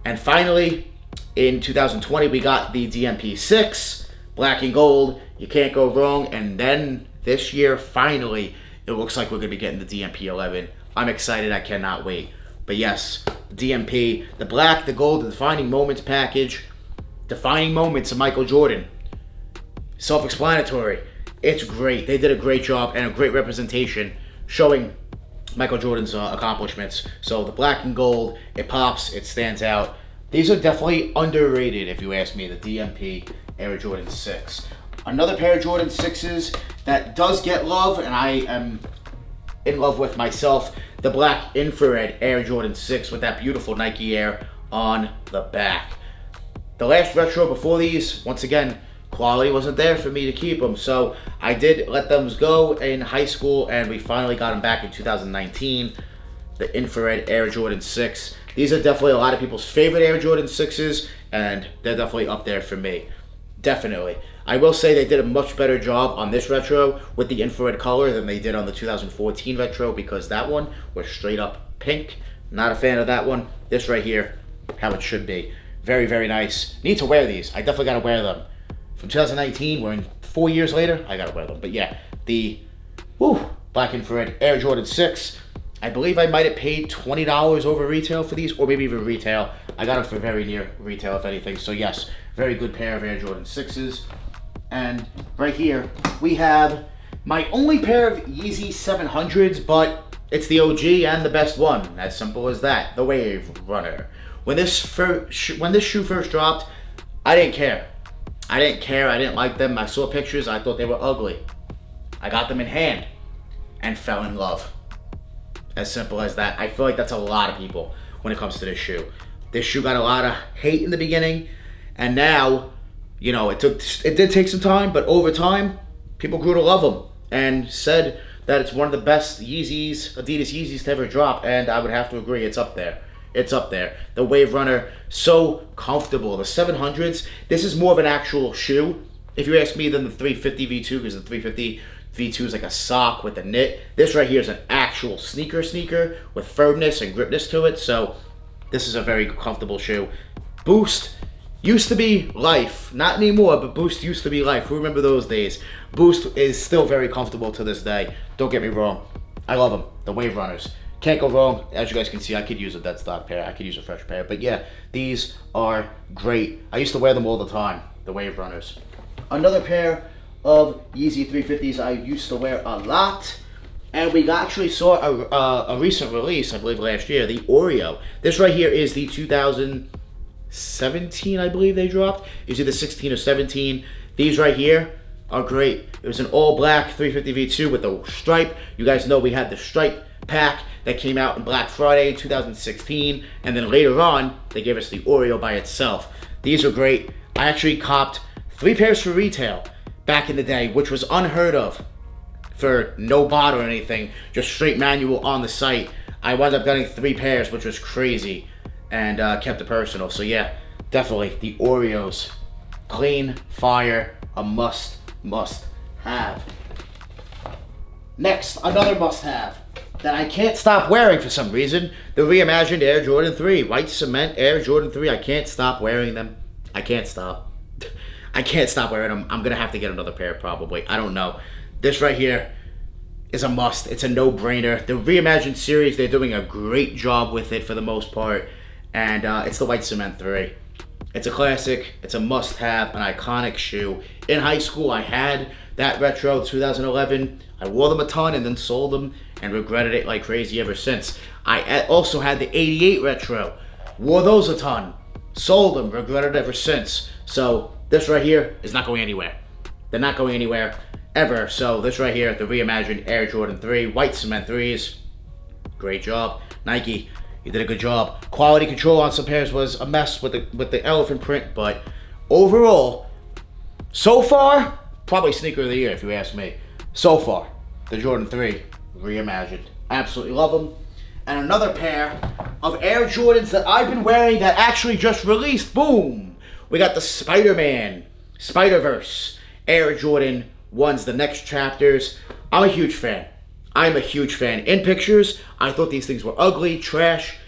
And finally, in 2020, we got the DMP 6, black and gold. You can't go wrong. And then this year, finally, it looks like we're going to be getting the DMP 11. I'm excited. I cannot wait. But yes, DMP, the black, the gold, the defining moments package, defining moments of Michael Jordan. Self-explanatory. It's great. They did a great job and a great representation showing Michael Jordan's accomplishments. So the black and gold, it pops, it stands out. These are definitely underrated if you ask me, the DMP Air Jordan 6. Another pair of Jordan 6s that does get love, and I am in love with myself, the black infrared Air Jordan 6 with that beautiful Nike Air on the back. The last retro before these, once again, quality wasn't there for me to keep them, so I did let them go in high school, and we finally got them back in 2019, the infrared Air Jordan 6. These are definitely a lot of people's favorite Air Jordan 6s, and they're definitely up there for me. Definitely. I will say they did a much better job on this retro with the infrared color than they did on the 2014 retro, because that one was straight up pink. Not a fan of that one. This right here, how it should be. Very, very nice. Need to wear these. I definitely gotta wear them. From 2019, we're in 4 years later, I gotta wear them. But yeah, the black infrared Air Jordan 6. I believe I might have paid $20 over retail for these, or maybe even retail. I got them for very near retail, if anything. So yes, very good pair of Air Jordan 6s. And right here, we have my only pair of Yeezy 700s, but it's the OG and the best one. As simple as that, the Wave Runner. When this shoe first dropped, I didn't care. I didn't like them. I saw pictures, I thought they were ugly. I got them in hand and fell in love. As simple as that. I feel like that's a lot of people when it comes to this shoe. This shoe got a lot of hate in the beginning, and now, you know, it did take some time, but over time, people grew to love them and said that it's one of the best Yeezys, Adidas Yeezys to ever drop, and I would have to agree, it's up there. It's up there. The Wave Runner, so comfortable. The 700s, this is more of an actual shoe, if you ask me, than the 350 V2, because the 350 V2 is like a sock with a knit. This right here is an actual sneaker with firmness and gripness to it, so this is a very comfortable shoe. Boost used to be life. Not anymore, but Boost used to be life. Who remember those days? Boost is still very comfortable to this day. Don't get me wrong. I love them. The Wave Runners. Can't go wrong. As you guys can see, I could use a dead stock pair. I could use a fresh pair. But yeah, these are great. I used to wear them all the time, the Wave Runners. Another pair of Yeezy 350s I used to wear a lot. And we actually saw a recent release, I believe last year, the Oreo. This right here is the 2017, I believe they dropped. It's either 16 or 17. These right here are great. It was an all black 350 V2 with a stripe. You guys know we had the stripe pack that came out on Black Friday in 2016, and then later on they gave us the Oreo by itself. These are great. I actually copped 3 pairs for retail back in the day, which was unheard of for no bot or anything, just straight manual on the site. I wound up getting 3 pairs, which was crazy, and kept it personal. So yeah, definitely the Oreos, clean, fire, a must have. Next, another must have that I can't stop wearing for some reason, the Reimagined Air Jordan 3, white cement Air Jordan 3. I can't stop wearing them. I can't stop. I can't stop wearing them. I'm gonna have to get another pair probably. I don't know. This right here is a must. It's a no-brainer. The Reimagined series, they're doing a great job with it for the most part, and it's the white cement 3. It's a classic. It's a must-have, an iconic shoe. In high school, I had that retro 2011. I wore them a ton and then sold them and regretted it like crazy ever since. I also had the 88 retro. Wore those a ton. Sold them, regretted it ever since. So this right here is not going anywhere. They're not going anywhere ever. So this right here, the Reimagined Air Jordan 3, white cement 3s. Great job. Nike, you did a good job. Quality control on some pairs was a mess with the elephant print, but overall, So far, probably sneaker of the year if you ask me. So far, the Jordan 3 Reimagined. Absolutely love them. And another pair of Air Jordans that I've been wearing that actually just released. Boom! We got the Spider-Man, Spider-Verse, Air Jordan 1s, the next chapters. I'm a huge fan. I'm a huge fan. In pictures, I thought these things were ugly, trash.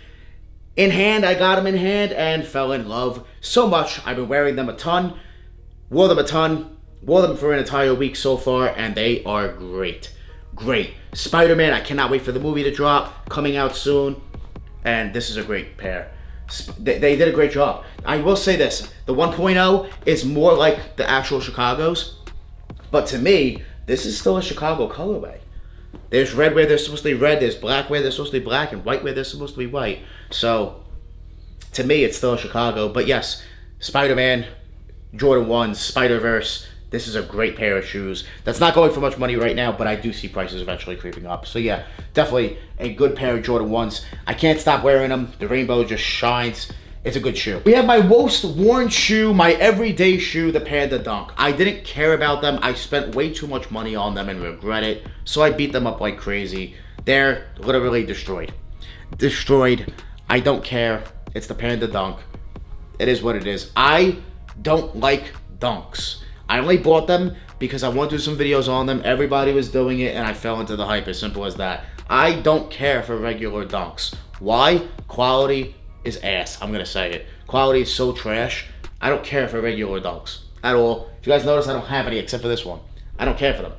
In hand, I got them in hand and fell in love so much. I've been wearing them a ton, wore them a ton, wore them for an entire week so far, and they are great. Great. Spider-Man, I cannot wait for the movie to drop, coming out soon, and this is a great pair. They did a great job. I will say this, the 1.0 is more like the actual Chicago's, but to me, this is still a Chicago colorway. There's red where they're supposed to be red, there's black where they're supposed to be black, and white where they're supposed to be white. So, to me, it's still a Chicago. But yes, Spider-Man, Jordan 1, Spider-Verse, this is a great pair of shoes. That's not going for much money right now, but I do see prices eventually creeping up. So yeah, definitely a good pair of Jordan 1s. I can't stop wearing them. The rainbow just shines. It's a good shoe. We have my most worn shoe, my everyday shoe, the Panda Dunk. I didn't care about them. I spent way too much money on them and regret it. So I beat them up like crazy. They're literally destroyed. Destroyed. I don't care. It's the Panda Dunk. It is what it is. I don't like dunks. I only bought them because I want to do some videos on them. Everybody was doing it and I fell into the hype, as simple as that. I don't care for regular dunks. Why? Quality is ass. I'm gonna say it. Quality is so trash. I don't care for regular dunks at all. If you guys notice, I don't have any except for this one. I don't care for them.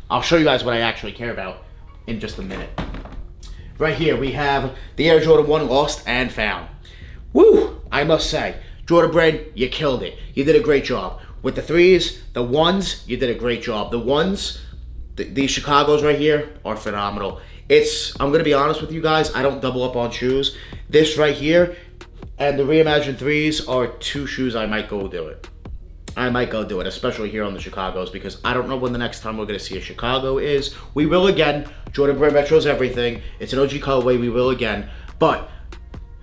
I'll show you guys what I actually care about in just a minute. Right here we have the Air Jordan 1 Lost and Found. Woo! I must say, Jordan Bred, you killed it. You did a great job. With the 3s, the 1s, you did a great job. The 1s, these Chicago's right here are phenomenal. I'm going to be honest with you guys, I don't double up on shoes. This right here and the Reimagined 3s are two shoes I might go do it. I might go do it, especially here on the Chicago's, because I don't know when the next time we're going to see a Chicago is. We will again. Jordan Bred Retro's everything. It's an OG colorway. We will again. But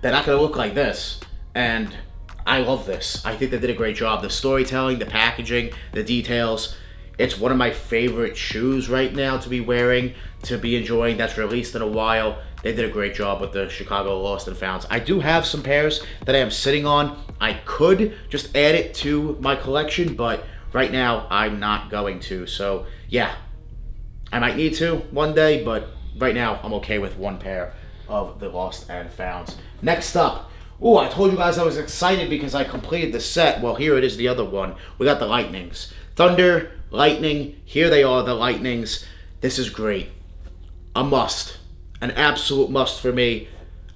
they're not going to look like this. And I love this. I think they did a great job. The storytelling, the packaging, the details. It's one of my favorite shoes right now to be wearing, to be enjoying. That's released in a while. They did a great job with the Chicago Lost and Founds. I do have some pairs that I am sitting on. I could just add it to my collection, but right now I'm not going to. So yeah, I might need to one day, but right now I'm okay with one pair of the Lost and Founds. Next up, oh, I told you guys I was excited because I completed the set. Well, here it is, the other one. We got the Lightnings. Thunder, Lightning, here they are, the Lightnings. This is great. A must. An absolute must for me.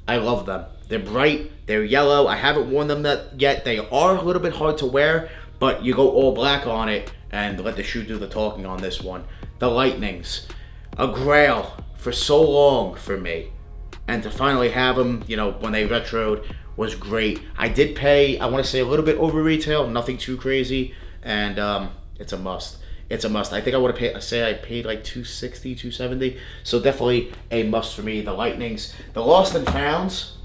I love them. They're bright, they're yellow. I haven't worn them yet. They are a little bit hard to wear, but you go all black on it and let the shoe do the talking on this one. The Lightnings. A grail for so long for me. And to finally have them, you know, when they retroed was great. I did pay, I want to say a little bit over retail, nothing too crazy, and it's a must. It's a must. I think I would have paid, I paid like $260, $270. So definitely a must for me. The Lightnings. The Lost and Founds.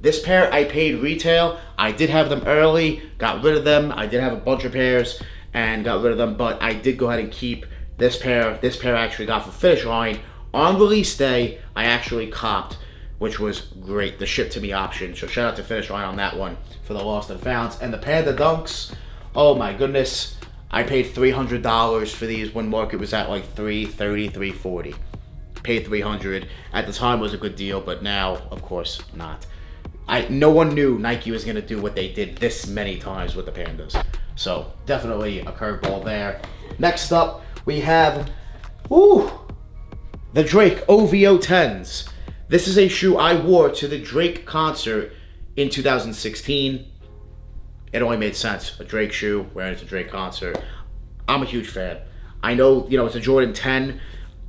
This pair I paid retail. I did have them early, got rid of them. I did have a bunch of pairs and got rid of them, but I did go ahead and keep this pair. This pair I actually got for Finish Line. On release day, I actually copped, which was great. The ship to me option. So shout out to Finish Line on that one for the Lost and Founds. And the Panda Dunks. Oh my goodness. I paid $300 for these when market was at like $330, $340. Paid $300. At the time was a good deal, but now, of course, not. No one knew Nike was gonna do what they did this many times with the Pandas. So definitely a curveball there. Next up, we have, the Drake OVO 10s. This is a shoe I wore to the Drake concert in 2016. It only made sense. A Drake shoe wearing it to a Drake concert. I'm a huge fan. I know, you know, it's a Jordan 10.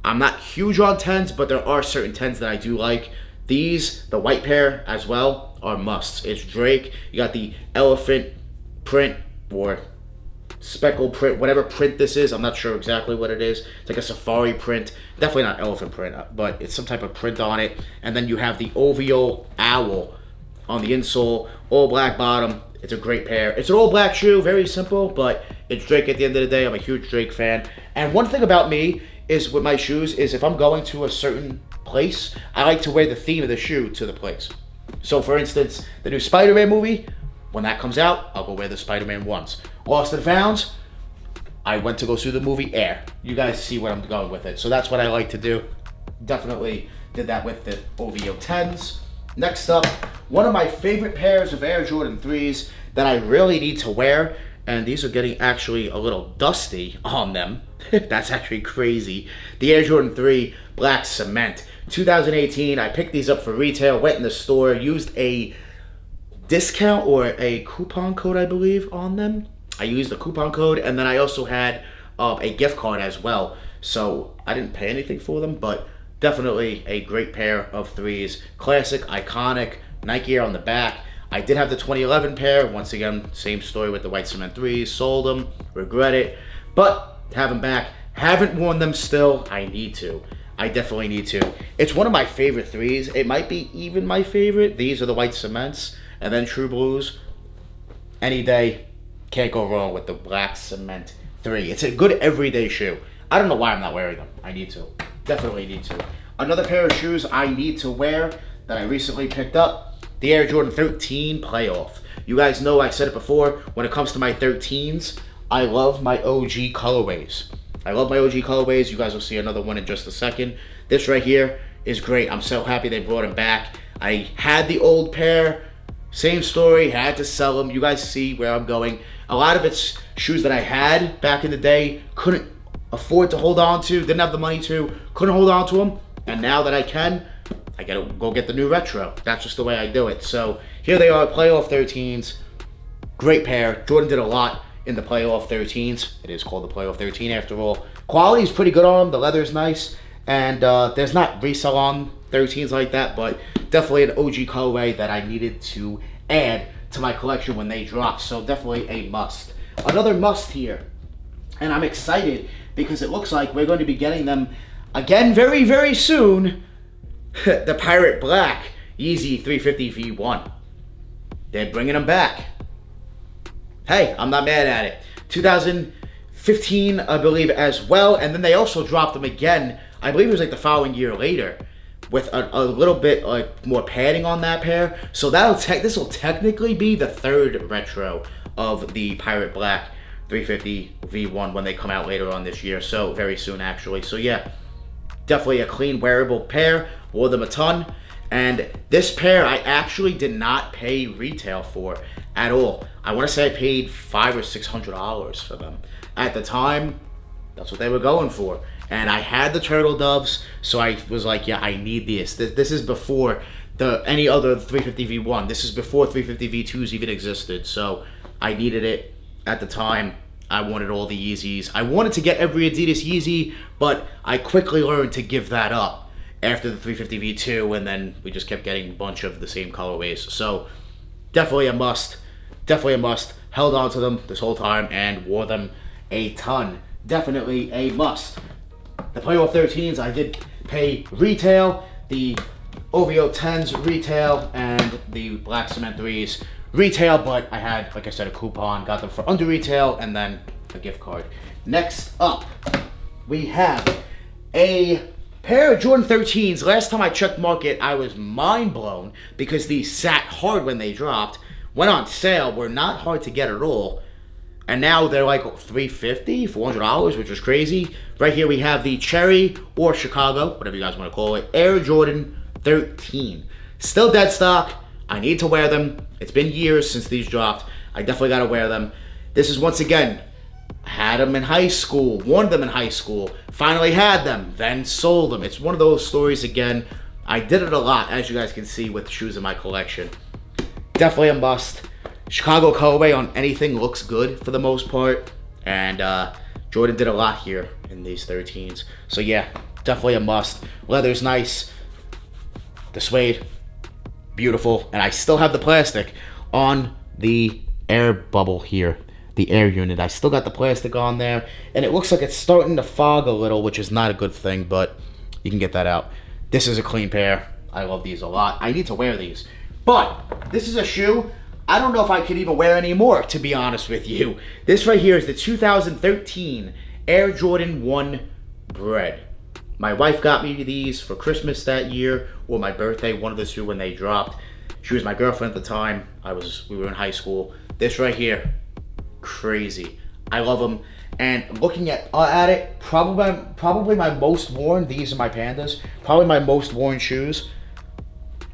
I'm not huge on 10s, but there are certain 10s that I do like. These, the white pair as well, are musts. It's Drake. You got the elephant print or speckle print, whatever print this is. I'm not sure exactly what it is. It's like a safari print. Definitely not elephant print, but it's some type of print on it. And then you have the OVO owl on the insole, all black bottom. It's a great pair. It's an all black shoe, very simple, but It's Drake at the end of the day. I'm a huge Drake fan. And one thing about me is with my shoes is if I'm going to a certain place, I like to wear the theme of the shoe to the place. So for instance, the new Spider-Man movie, when that comes out, I'll go wear the Spider-Man ones. Lost and Found, I went to go see the movie Air. You guys see where I'm going with it. So that's what I like to do. Definitely did that with the OVO 10s. Next up, one of my favorite pairs of Air Jordan 3s that I really need to wear, and these are getting actually a little dusty on them. That's actually crazy. The Air Jordan 3 Black Cement. 2018, I picked these up for retail, went in the store, used a discount or a coupon code, I believe, on them. I used the coupon code, and then I also had a gift card as well. So I didn't pay anything for them, but definitely a great pair of 3s. Classic, iconic, Nike Air on the back. I did have the 2011 pair. Once again, same story with the white cement 3s. Sold them, regret it, but have them back. Haven't worn them still. I need to. I definitely need to. It's one of my favorite 3s. It might be even my favorite. These are the white cements, and then True Blues. Any day, can't go wrong with the Black Cement 3. It's a good everyday shoe. I don't know why I'm not wearing them. I need to. Definitely need to. Another pair of shoes I need to wear that I recently picked up, the Air Jordan 13 Playoff. You guys know I said it before, when it comes to my 13s, I love my OG colorways. I love my OG colorways. You guys will see another one in just a second. This right here is great. I'm so happy they brought them back. I had the old pair. Same story. Had to sell them. You guys see where I'm going. A lot of it's shoes that I had back in the day. Couldn't afford to hold on to. Didn't have the money to. Couldn't hold on to them. And now that I can, I gotta go get the new retro. That's just the way I do it. So here they are, Playoff 13s. Great pair. Jordan did a lot in the Playoff 13s. It is called the Playoff 13 after all. Quality is pretty good on them. The leather is nice. And there's not resell on 13s like that, but definitely an OG colorway that I needed to add to my collection when they dropped. So definitely a must. Another must here. And I'm excited because it looks like we're going to be getting them again very, very soon. The Pirate Black Yeezy 350 V1. They're bringing them back. Hey, I'm not mad at it. 2015, I believe, as well. And then they also dropped them again, I believe it was like the following year later, with a little bit like more padding on that pair. So this will technically be the third retro of the Pirate Black 350 V1 when they come out later on this year. So very soon, actually. So yeah, definitely a clean, wearable pair. Wore them a ton. And this pair I actually did not pay retail for at all. I want to say I paid $500 or $600 for them. At the time, that's what they were going for. And I had the Turtle Doves, so I was like, yeah, I need this. This is before any other 350 V1. This is before 350 V2s even existed. So I needed it at the time. I wanted all the Yeezys. I wanted to get every Adidas Yeezy, but I quickly learned to give that up after the 350 V2, and then we just kept getting a bunch of the same colorways. So definitely a must. Definitely a must. Held on to them this whole time and wore them a ton. Definitely a must. The Playoff 13s, I did pay retail. The OVO 10s retail, and the Black Cement 3s retail, but I had, like I said, a coupon. Got them for under retail and then a gift card. Next up, we have a pair of Jordan 13s. Last time I checked market, I was mind blown because these sat hard when they dropped. Went on sale, were not hard to get at all. And now they're like $350, $400, which is crazy. Right here we have the Cherry or Chicago, whatever you guys want to call it, Air Jordan 13. Still dead stock. I need to wear them. It's been years since these dropped. I definitely got to wear them. This is once again, had them in high school, wanted them in high school, finally had them, then sold them. It's one of those stories again. I did it a lot, as you guys can see, with shoes in my collection. Definitely a must. Chicago colorway on anything looks good for the most part. And Jordan did a lot here in these 13s. So yeah, definitely a must. Leather's nice. The suede, beautiful. And I still have the plastic on the air bubble here. The air unit. I still got the plastic on there. And it looks like it's starting to fog a little, which is not a good thing, but you can get that out. This is a clean pair. I love these a lot. I need to wear these. But this is a shoe I don't know if I could even wear anymore, to be honest with you. This right here is the 2013 Air Jordan 1 Bred. My wife got me these for Christmas that year, or my birthday, one of the two when they dropped. She was my girlfriend at the time. We were in high school. This right here, crazy. I love them. And looking at it, probably my most worn, these are my Pandas, probably my most worn shoes.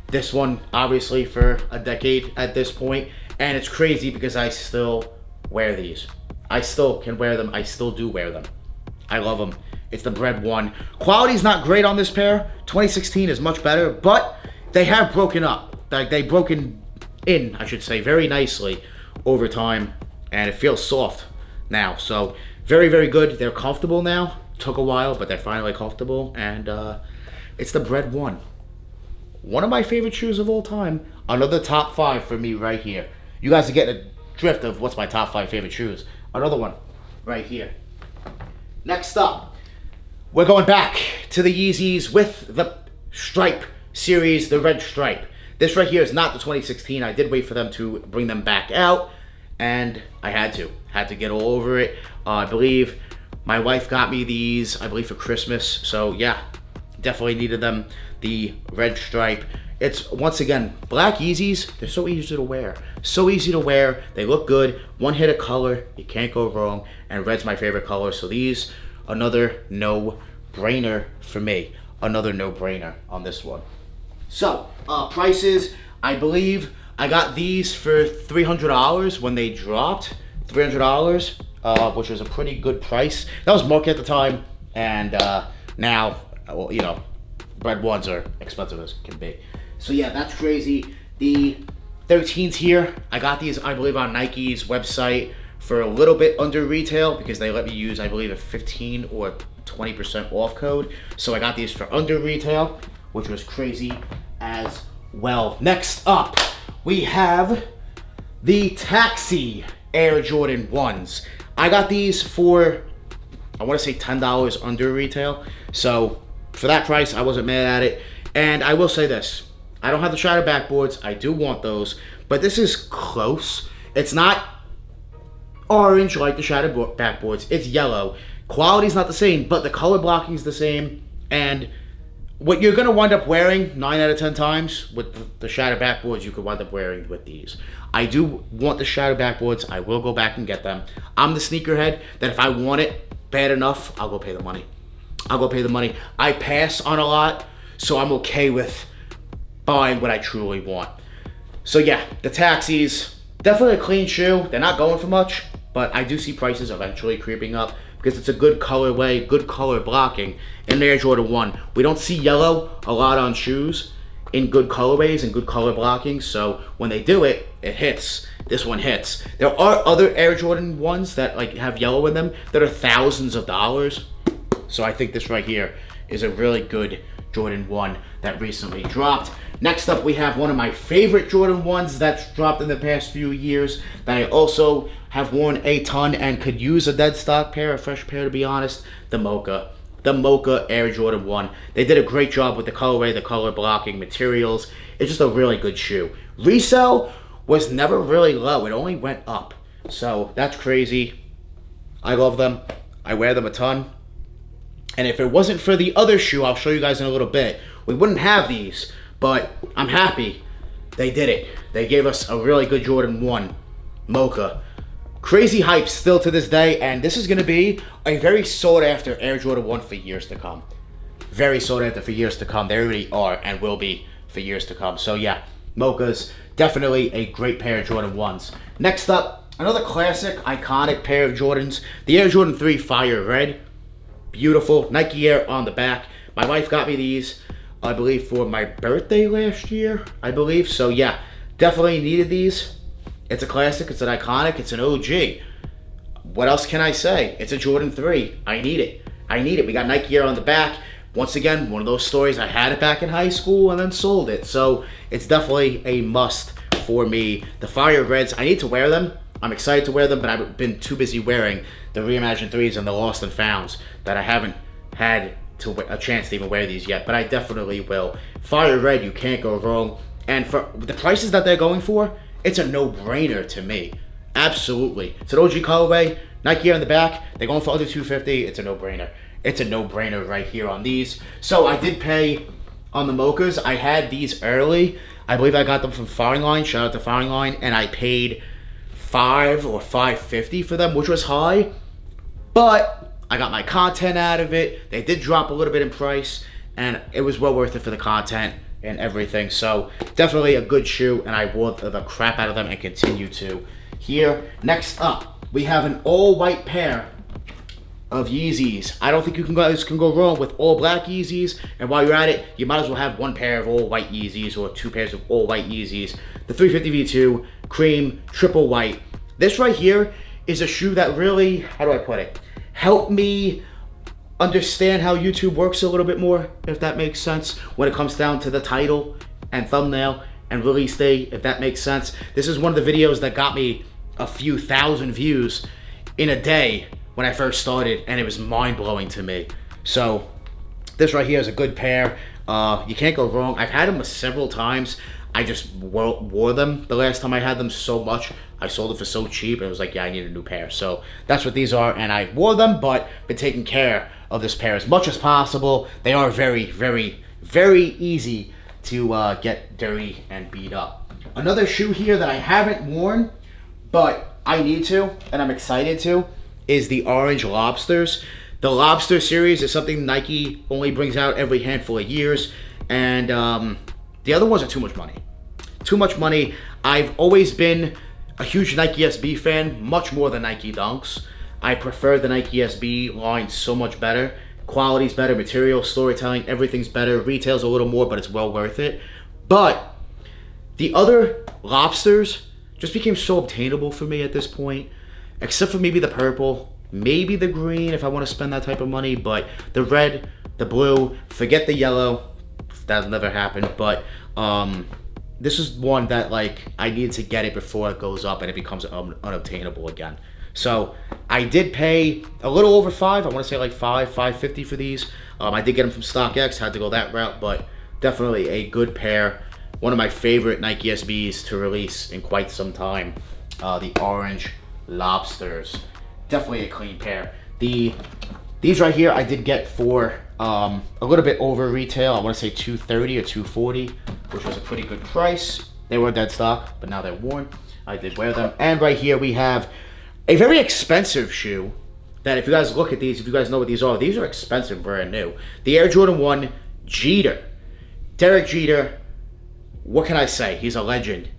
This one, obviously, for a decade at this point. And it's crazy because I still wear these. I still can wear them. I still do wear them. I love them. It's the Bred 1. Quality's not great on this pair. 2016 is much better, but they have broken up. Like, they've broken in, I should say, very nicely over time. And it feels soft now. So, very, very good. They're comfortable now. Took a while, but they're finally comfortable. And it's the Bred 1. One of my favorite shoes of all time. Another top 5 for me right here. You guys are getting a drift of what's my top 5 favorite shoes. Another one right here. Next up, we're going back to the Yeezys with the stripe series, the red stripe. This right here is not the 2016. I did wait for them to bring them back out, and I had to get all over it. I believe my wife got me these, I believe, for Christmas. So yeah, definitely needed them. The red stripe. It's, once again, black Yeezys. They're so easy to wear. So easy to wear. They look good. One hit of color. You can't go wrong. And red's my favorite color. So these, another no-brainer for me. Another no-brainer on this one. So, prices. I believe I got these for $300 when they dropped. $300, which was a pretty good price. That was market at the time. And now, well, you know, Bred 1s are expensive as can be. So yeah, that's crazy. The 13s here, I got these, I believe, on Nike's website for a little bit under retail because they let me use, I believe, a 15 or 20% off code. So I got these for under retail, which was crazy as well. Next up, we have the Taxi Air Jordan 1s. I got these for, I want to say $10 under retail. So for that price, I wasn't mad at it. And I will say this. I don't have the shadow backboards. I do want those. But this is close. It's not orange like the shadow backboards. It's yellow. Quality's not the same, but the color blocking's the same. And what you're going to wind up wearing 9 out of 10 times with the shadow backboards, you could wind up wearing with these. I do want the shadow backboards. I will go back and get them. I'm the sneakerhead that if I want it bad enough, I'll go pay the money. I pass on a lot, so I'm okay with buying what I truly want. So yeah, the Taxis, definitely a clean shoe. They're not going for much, but I do see prices eventually creeping up because it's a good colorway, good color blocking in the Air Jordan 1. We don't see yellow a lot on shoes in good colorways and good color blocking, so when they do it, it hits. This one hits. There are other Air Jordan 1s that like have yellow in them that are thousands of dollars. So I think this right here is a really good Jordan 1 that recently dropped. Next up, we have one of my favorite Jordan 1s that's dropped in the past few years that I also have worn a ton and could use a dead stock pair, a fresh pair to be honest, the Mocha. The Mocha Air Jordan 1. They did a great job with the colorway, the color blocking, materials. It's just a really good shoe. Resale was never really low. It only went up. So that's crazy. I love them. I wear them a ton. And if it wasn't for the other shoe, I'll show you guys in a little bit, we wouldn't have these. But I'm happy they did it. They gave us a really good Jordan 1 Mocha. Crazy hype still to this day, and this is going to be a very sought after Air Jordan 1 for years to come. Very sought after for years to come. They already are and will be for years to come. So yeah, Mochas, definitely a great pair of Jordan 1s. Next up, another classic, iconic pair of Jordans, the Air Jordan 3 Fire Red. Beautiful, Nike Air on the back. My wife got me these, I believe, for my birthday last year, I believe. So yeah, definitely needed these. It's a classic, it's an iconic, it's an OG. What else can I say? It's a Jordan 3. I need it. We got Nike Air on the back. Once again, one of those stories, I had it back in high school and then sold it. So it's definitely a must for me. The Fire Reds, I need to wear them. I'm excited to wear them, but I've been too busy wearing the Reimagined 3s and the Lost and Founds that I haven't had a chance to even wear these yet, but I definitely will. Fire Red, you can't go wrong. And for the prices that they're going for, it's a no-brainer to me. Absolutely. It's an OG colorway, Nike on the back, they're going for under $250, it's a no-brainer. It's a no-brainer right here on these. So I did pay on the Mochas. I had these early. I believe I got them from Firing Line, shout out to Firing Line, and I paid $5 or $5.50 for them, which was high, but I got my content out of it. They did drop a little bit in price, and it was well worth it for the content and everything. So definitely a good shoe, and I wore the crap out of them and continue to. Here, next up, we have an all-white pair of Yeezys. I don't think you guys can go wrong with all black Yeezys, and while you're at it, you might as well have one pair of all white Yeezys or two pairs of all white Yeezys. The 350 V2 cream triple white. This right here is a shoe that really, how do I put it, helped me understand how YouTube works a little bit more, if that makes sense, when it comes down to the title and thumbnail and release date, if that makes sense. This is one of the videos that got me a few thousand views in a day when I first started, and it was mind-blowing to me. So this right here is a good pair. You can't go wrong. I've had them several times. I just wore them the last time I had them so much. I sold it for so cheap, and it was like, yeah, I need a new pair. So that's what these are, and I wore them, but been taking care of this pair as much as possible. They are very, very, very easy to get dirty and beat up. Another shoe here that I haven't worn, but I need to, and I'm excited to, is the orange Lobsters. The Lobster series is something Nike only brings out every handful of years, and the other ones are too much money. Too much money. I've always been a huge Nike SB fan, much more than Nike Dunks. I prefer the Nike SB line so much better. Quality's better, material, storytelling, everything's better. Retail's a little more, but it's well worth it. But the other Lobsters just became so obtainable for me at this point, except for maybe the purple, maybe the green if I want to spend that type of money, but the red, the blue, forget the yellow, that'll never happen, but this is one that, like, I need to get it before it goes up and it becomes unobtainable again. So I did pay a little over $5, I want to say like $5.50 for these. I did get them from StockX, had to go that route, but definitely a good pair. One of my favorite Nike SBs to release in quite some time, the orange Lobsters. Definitely a clean pair. These right here I did get for a little bit over retail. I want to say $230 or $240, which was a pretty good price. They were dead stock, but now they're worn. I did wear them. And right here we have a very expensive shoe that, if you guys look at these, if you guys know what these are expensive, brand new. The Air Jordan 1 Jeter. Derek Jeter, what can I say? He's a legend,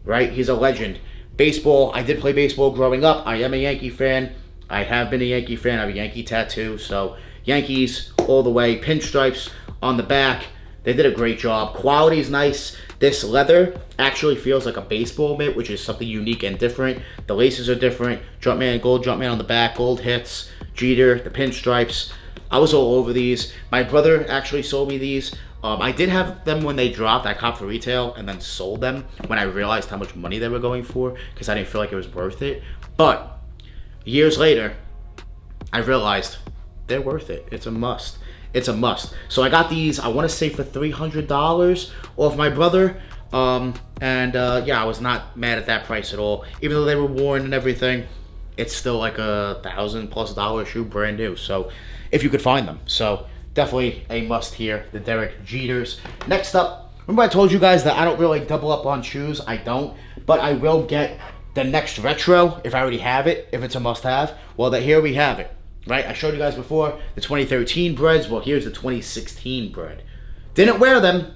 right? He's a legend. Baseball, I did play baseball growing up. I am a Yankee fan. I have been a Yankee fan. I have a Yankee tattoo, so Yankees all the way. Pinstripes on the back. They did a great job. Quality is nice. This leather actually feels like a baseball mitt, which is something unique and different. The laces are different. Jumpman, gold Jumpman on the back, gold hits, Jeter, the pinstripes. I was all over these. My brother actually sold me these. I did have them when they dropped. I copped for retail and then sold them when I realized how much money they were going for, because I didn't feel like it was worth it. But years later, I realized they're worth it. It's a must. It's a must. So I got these, I want to say, for $300 off my brother. Yeah, I was not mad at that price at all. Even though they were worn and everything, it's still like a $1,000+ shoe, brand new. So if you could find them. So definitely a must here, the Derek Jeters. Next up, remember I told you guys that I don't really double up on shoes? I don't, but I will get the next retro if I already have it, if it's a must-have. Well, here we have it, right? I showed you guys before the 2013 Breds. Well, here's the 2016 Bred. Didn't wear them,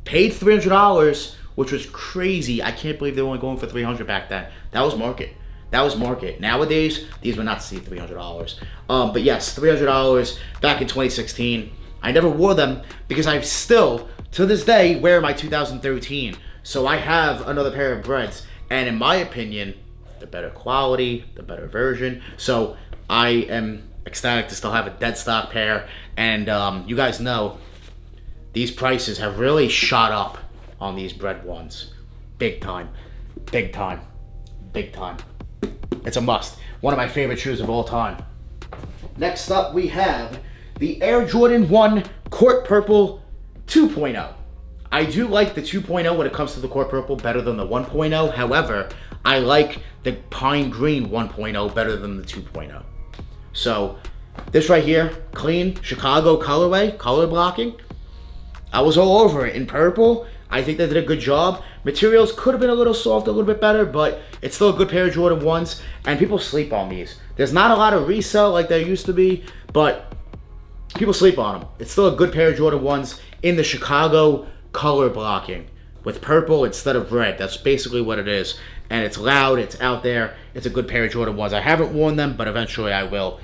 paid $300, which was crazy. I can't believe they were only going for $300 back then. That was market. That was market. Nowadays, these would not see $300. But yes, $300 back in 2016. I never wore them because I still, to this day, wear my 2013. So I have another pair of Breds. And in my opinion, the better quality, the better version. So I am ecstatic to still have a dead stock pair. And you guys know, these prices have really shot up on these Bred ones. Big time. Big time. Big time. It's a must. One of my favorite shoes of all time. Next up, we have the Air Jordan 1 Court Purple 2.0. I do like the 2.0 when it comes to the Court Purple better than the 1.0. However, I like the Pine Green 1.0 better than the 2.0. So this right here, clean Chicago colorway, color blocking. I was all over it in purple. I think they did a good job. Materials could have been a little soft, a little bit better, but it's still a good pair of Jordan 1s, and people sleep on these. There's not a lot of resale like there used to be, but people sleep on them. It's still a good pair of Jordan 1s in the Chicago color blocking with purple instead of red. That's basically what it is, and it's loud, it's out there. It's a good pair of Jordan 1s. I haven't worn them, but eventually I will.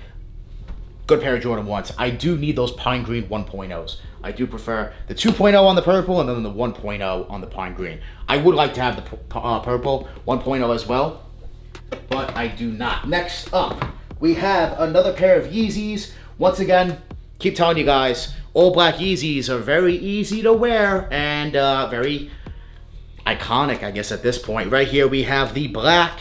Good pair of Jordan 1s. I do need those Pine Green 1.0s. I do prefer the 2.0 on the purple and then the 1.0 on the Pine Green. I would like to have the purple 1.0 as well, but I do not. Next up, we have another pair of Yeezys. Once again, keep telling you guys, all black Yeezys are very easy to wear and very iconic, I guess, at this point. Right here, we have the black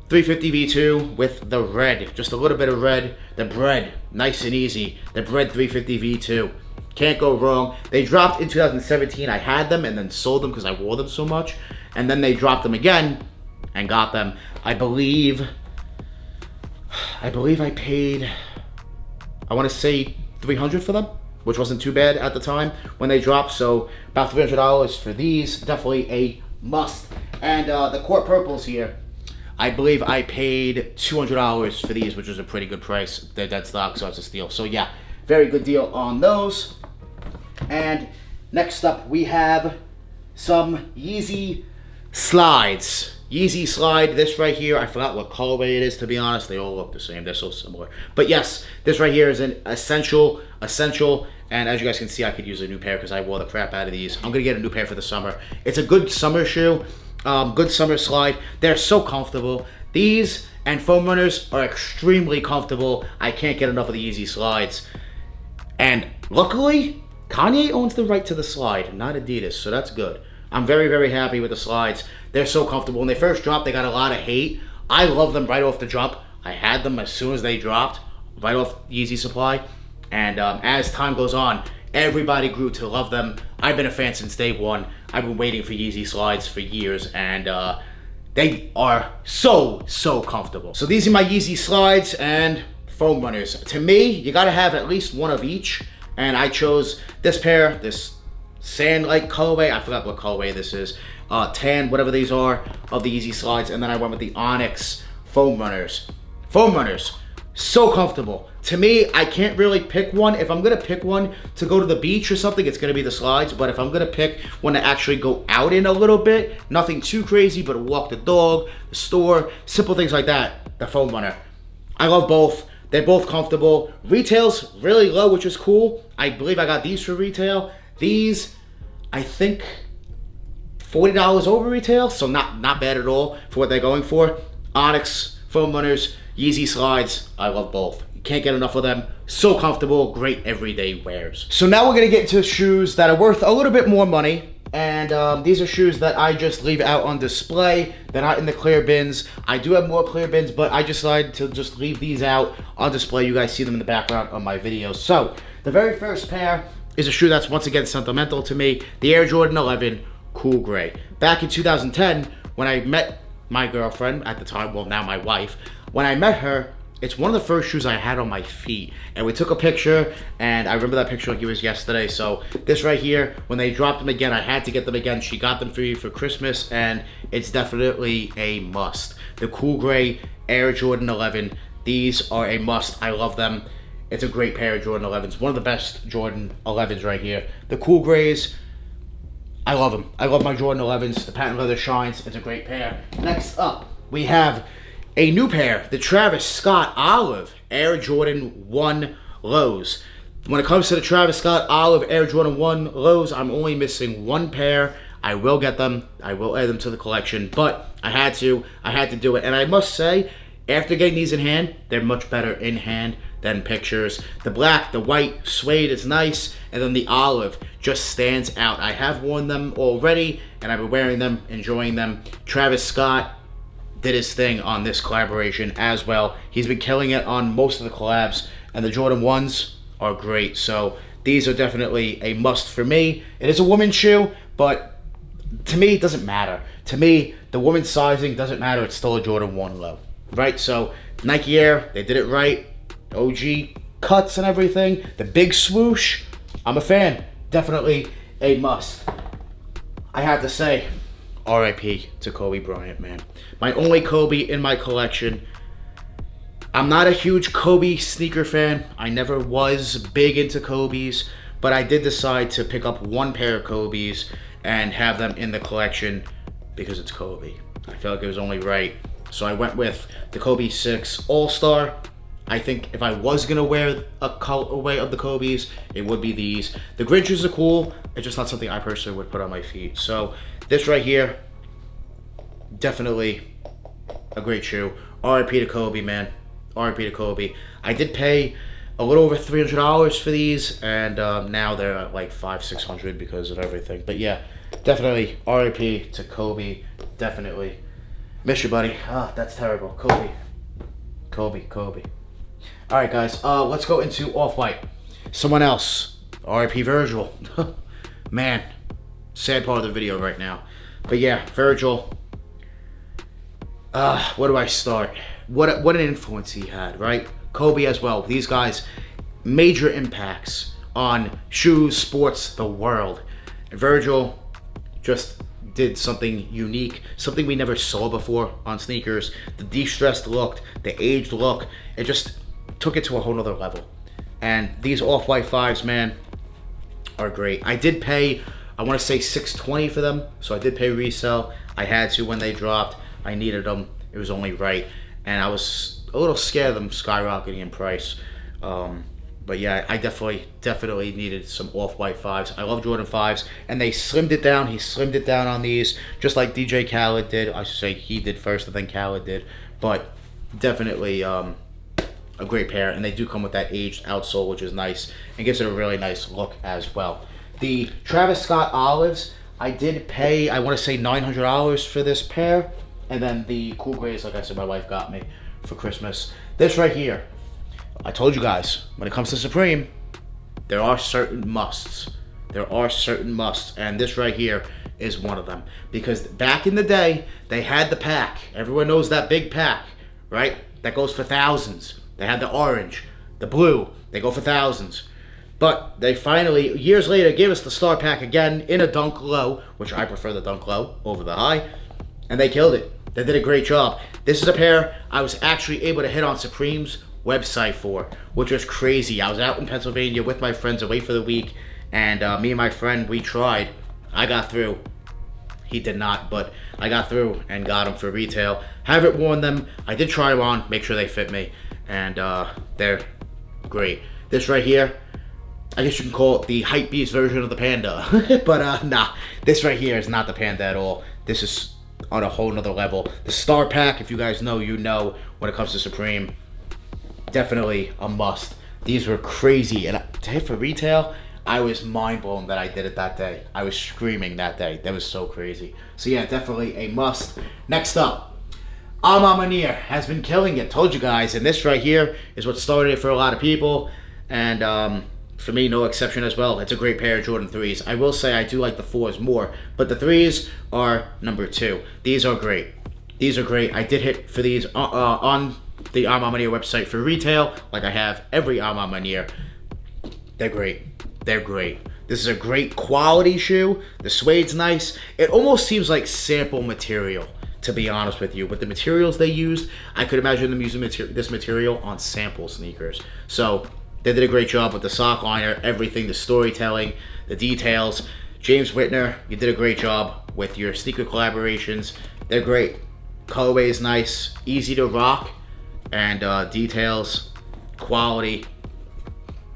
350 V2 with the red, just a little bit of red. The Bred, nice and easy. The Bred 350 V2, can't go wrong. They dropped in 2017. I had them and then sold them because I wore them so much, and then they dropped them again and got them. I believe I paid, I want to say $300 for them, which wasn't too bad at the time when they dropped. So about $300 for these, definitely a must. And the Court Purples here, I believe I paid $200 for these, which was a pretty good price. They're dead stock, so it's a steal. So yeah, very good deal on those. And next up, we have some Yeezy slides. Yeezy slide, this right here, I forgot what colorway it is, to be honest. They all look the same, they're so similar. But yes, this right here is an essential. And as you guys can see, I could use a new pair because I wore the crap out of these. I'm gonna get a new pair for the summer. It's a good summer shoe. Good summer slide. They're so comfortable. These and foam runners are extremely comfortable. I can't get enough of the Yeezy slides. And luckily, Kanye owns the right to the slide, not Adidas, so that's good. I'm very, very happy with the slides. They're so comfortable. When they first dropped, they got a lot of hate. I love them right off the jump. I had them as soon as they dropped, right off Yeezy supply. And as time goes on, everybody grew to love them. I've been a fan since day one. I've been waiting for Yeezy slides for years, and they are so comfortable. So these are my Yeezy slides and foam runners. To me, you gotta have at least one of each, and I chose this pair, this sand-like colorway. I forgot what colorway this is. Tan, whatever these are, of the Yeezy slides, and then I went with the Onyx foam runners. Foam runners, so comfortable. To me, I can't really pick one. If I'm gonna pick one to go to the beach or something, it's gonna be the slides. But if I'm gonna pick one to actually go out in a little bit, nothing too crazy, but walk the dog, the store, simple things like that, the foam runner. I love both. They're both comfortable. Retail's really low, which is cool. I believe I got these for retail. These, I think, $40 over retail, so not bad at all for what they're going for. Onyx foam runners, Yeezy slides, I love both. Can't get enough of them. So comfortable, great everyday wears. So now we're gonna get into shoes that are worth a little bit more money. And these are shoes that I just leave out on display. They're not in the clear bins. I do have more clear bins, but I decided to just leave these out on display. You guys see them in the background of my videos. So the very first pair is a shoe that's once again sentimental to me. The Air Jordan 11 Cool Gray. Back in 2010, when I met my girlfriend at the time, well now my wife, when I met her, it's one of the first shoes I had on my feet. And we took a picture, and I remember that picture like it was yesterday. So this right here, when they dropped them again, I had to get them again. She got them for me for Christmas, and it's definitely a must. The Cool Gray Air Jordan 11, these are a must. I love them. It's a great pair of Jordan 11s. One of the best Jordan 11s right here. The Cool Grays, I love them. I love my Jordan 11s. The patent leather shines. It's a great pair. Next up, we have a new pair, the Travis Scott Olive Air Jordan 1 Lows. When it comes to the Travis Scott Olive Air Jordan 1 Lows, I'm only missing one pair. I will get them. I will add them to the collection, but I had to do it. And I must say, after getting these in hand, they're much better in hand than pictures. The black, the white suede is nice, and then the olive just stands out. I have worn them already, and I've been wearing them, enjoying them. Travis Scott did his thing on this collaboration as well. He's been killing it on most of the collabs, and the Jordan 1s are great. So These are definitely a must for me. It is a woman's shoe, but to me, it doesn't matter. To me, the woman's sizing doesn't matter. It's still a Jordan 1 low, right? So Nike Air, they did it right. OG cuts and everything. The big swoosh, I'm a fan. Definitely a must. I have to say, RIP to Kobe Bryant, man. My only Kobe in my collection. I'm not a huge Kobe sneaker fan. I never was big into Kobe's, but I did decide to pick up one pair of Kobe's and have them in the collection because it's Kobe. I felt like it was only right. So I went with the Kobe 6 All-Star. I think if I was gonna wear a colorway of the Kobe's, it would be these. The Grinches are cool. It's just not something I personally would put on my feet. So this right here, definitely a great shoe. RIP to Kobe, man. RIP to Kobe. I did pay a little over $300 for these, and now they're at like $500-600 because of everything. But yeah, definitely RIP to Kobe. Definitely. Miss you, buddy. Ah, that's terrible. Kobe. All right, guys. Let's go into Off-White. Someone else. RIP Virgil. Man, sad part of the video right now. But yeah, Virgil. Where do I start? What an influence he had, right? Kobe as well. These guys, major impacts on shoes, sports, the world. And Virgil just did something unique, something we never saw before on sneakers. The de-stressed look, the aged look, it just took it to a whole nother level. And these Off-White 5s, man, are great. I did pay, I want to say $620 for them, so I did pay resale. I had to when they dropped. I needed them. It was only right. And I was a little scared of them skyrocketing in price. But yeah, I definitely needed some Off-White 5s. I love Jordan 5s, and they slimmed it down. He slimmed it down on these, just like DJ Khaled did. I should say he did first, and then Khaled did. But definitely a great pair, and they do come with that aged outsole, which is nice, and gives it a really nice look as well. The Travis Scott Olives, I did pay, I want to say $900 for this pair. And then the Cool Grays, like I said, my wife got me for Christmas. This right here, I told you guys, when it comes to Supreme, there are certain musts. And this right here is one of them. Because back in the day, they had the pack. Everyone knows that big pack, right? That goes for thousands. They had the orange, the blue, they go for thousands. But they finally, years later, gave us the star pack again in a Dunk Low, which I prefer the Dunk Low over the high. And they killed it. They did a great job. This is a pair I was actually able to hit on Supreme's website for, which was crazy. I was out in Pennsylvania with my friends away for the week, and me and my friend, we tried. I got through. He did not, but I got through and got them for retail. Haven't worn them. I did try them on, make sure they fit me, and they're great. This right here, I guess you can call it the hypebeast version of the Panda. But nah, this right here is not the Panda at all. This is on a whole nother level. The star pack, if you guys know, you know, when it comes to Supreme, definitely a must. These were crazy, and to hit for retail, I was mind blown that I did it that day. I was screaming that day. That was so crazy. So yeah, definitely a must. Next up, Ma Maniére has been killing it. Told you guys, and this right here is what started it for a lot of people, and for me, no exception as well. It's a great pair of Jordan 3s. I will say I do like the 4s more, but the 3s are number 2. These are great. These are great. I did hit for these on the Ma Maniére website for retail, like I have every Ma Maniére. They're great. They're great. This is a great quality shoe. The suede's nice. It almost seems like sample material, to be honest with you. With the materials they used, I could imagine them using this material on sample sneakers. So they did a great job with the sock liner, everything, the storytelling, the details. James Whitner, you did a great job with your sneaker collaborations. They're great. Colorway is nice, easy to rock, and details, quality,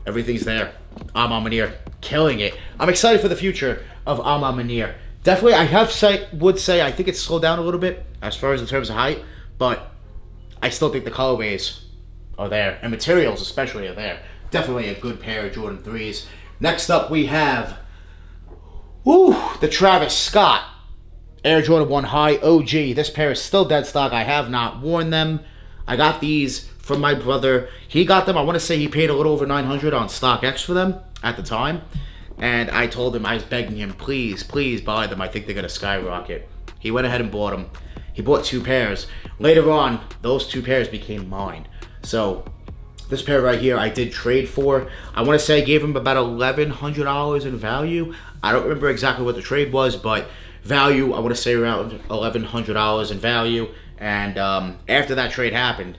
everything's there. Ma Maniére, killing it. I'm excited for the future of Ma Maniére. Definitely, would say I think it's slowed down a little bit as far as in terms of height, but I still think the colorways are there, and materials especially are there. Definitely a good pair of Jordan 3s. Next up, we have the Travis Scott Air Jordan 1 High OG. This pair is still dead stock. I have not worn them. I got these from my brother. He got them. I want to say he paid a little over $900 on StockX for them at the time. And I told him, I was begging him, please, please buy them. I think they're going to skyrocket. He went ahead and bought them. He bought 2 pairs. Later on, those 2 pairs became mine. So this pair right here, I did trade for. I want to say I gave him about $1,100 in value. I don't remember exactly what the trade was, but value, I want to say around $1,100 in value. And after that trade happened,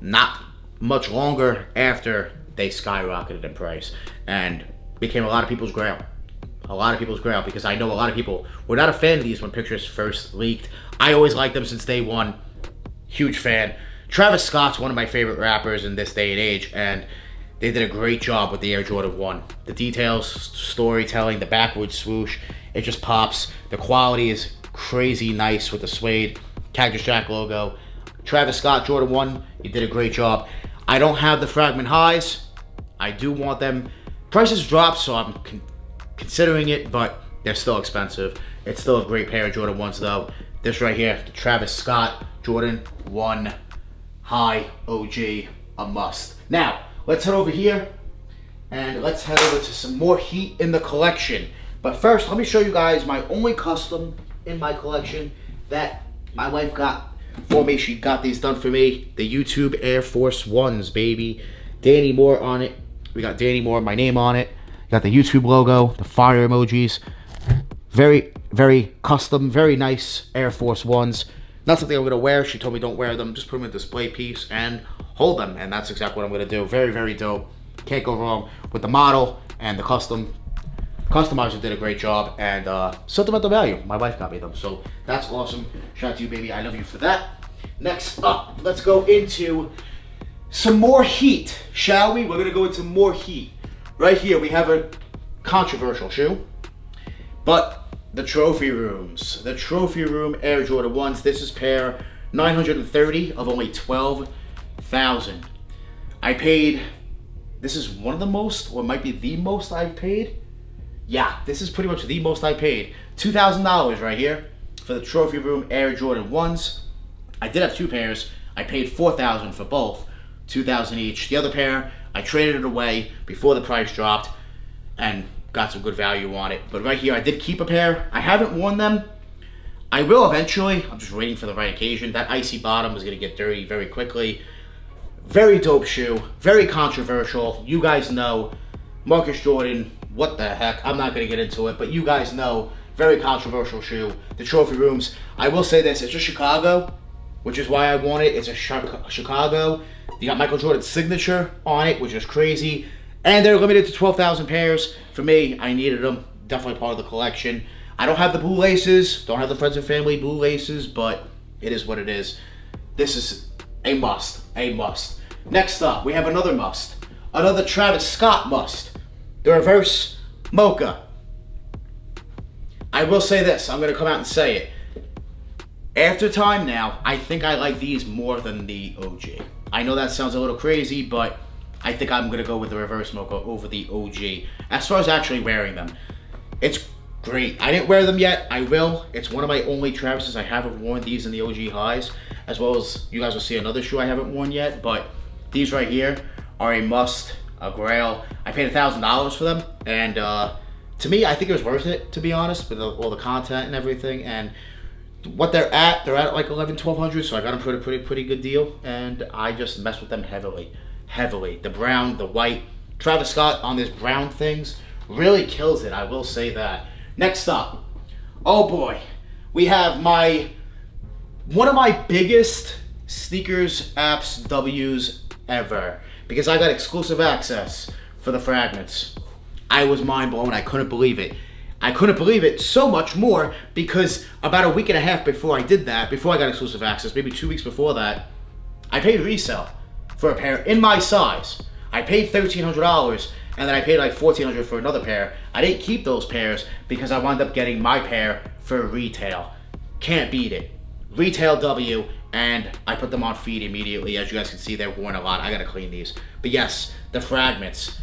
not much longer after, they skyrocketed in price and became a lot of people's grail. A lot of people's grail, because I know a lot of people were not a fan of these when pictures first leaked. I always liked them since day one. Huge fan. Travis Scott's one of my favorite rappers in this day and age, and they did a great job with the Air Jordan 1. The details, storytelling, the backwards swoosh, it just pops. The quality is crazy nice with the suede Cactus Jack logo. Travis Scott Jordan 1, you did a great job. I don't have the Fragment highs. I do want them. Prices dropped, so I'm considering it, but they're still expensive. It's still a great pair of Jordan 1s though. This right here, the Travis Scott Jordan 1 High OG, a must. Now, let's head over here and let's head over to some more heat in the collection. But first, let me show you guys my only custom in my collection that my wife got for me. She got these done for me. The YouTube Air Force Ones, baby. Danny Moore on it. We got Danny Moore, my name on it. Got the YouTube logo, the fire emojis. Very, very custom, very nice Air Force Ones. Not something I'm going to wear. She told me don't wear them. Just put them in a display piece and hold them. And that's exactly what I'm going to do. Very, very dope. Can't go wrong with the model and the custom. Customizer did a great job. And sentimental value. My wife got me them. So that's awesome. Shout out to you, baby. I love you for that. Next up, let's go into some more heat, shall we? We're going to go into more heat. Right here, we have a controversial shoe. But the Trophy Rooms. The Trophy Room Air Jordan 1s. This is pair 930 of only 12,000. I paid, this is one of the most, or might be the most I've paid. Yeah, this is pretty much the most I paid. $2,000 right here for the Trophy Room Air Jordan 1s. I did have 2 pairs. I paid $4,000 for both, $2,000 each. The other pair, I traded it away before the price dropped and got some good value on it. But right here, I did keep a pair. I haven't worn them. I will eventually. I'm just waiting for the right occasion. That icy bottom is going to get dirty very quickly. Very dope shoe. Very controversial. You guys know Marcus Jordan. What the heck? I'm not going to get into it, but you guys know. Very controversial shoe. The Trophy Rooms. I will say this. It's just Chicago, which is why I want it. It's a Chicago. You got Michael Jordan's signature on it, which is crazy. And they're limited to 12,000 pairs. For me, I needed them. Definitely part of the collection. I don't have the blue laces. Don't have the Friends and Family blue laces, but it is what it is. This is a must. A must. Next up, we have another must. Another Travis Scott must. The reverse Mocha. I will say this. I'm going to come out and say it. After time now, I think I like these more than the OG. I know that sounds a little crazy, but I think I'm going to go with the reverse Mocha over the OG. As far as actually wearing them, it's great. I didn't wear them yet. I will. It's one of my only Travises. I haven't worn these in the OG highs, as well as you guys will see another shoe I haven't worn yet, but these right here are a must, a grail. I paid $1,000 for them, and to me, I think it was worth it, to be honest, with all the content and everything, and what they're at like 1,100-1,200, so I got them for a pretty good deal, and I just messed with them heavily. The brown, the white. Travis Scott on this brown things really kills it, I will say that. Next up, oh boy, we have one of my biggest sneakers apps W's ever, because I got exclusive access for the Fragments. I was mind blown. I couldn't believe it. I couldn't believe it so much more because about a week and a half before I did that, before I got exclusive access, maybe 2 weeks before that, I paid resale for a pair in my size. I paid $1,300 and then I paid like $1,400 for another pair. I didn't keep those pairs because I wound up getting my pair for retail. Can't beat it. Retail W, and I put them on feet immediately. As you guys can see, they're worn a lot. I gotta clean these. But yes, the Fragments.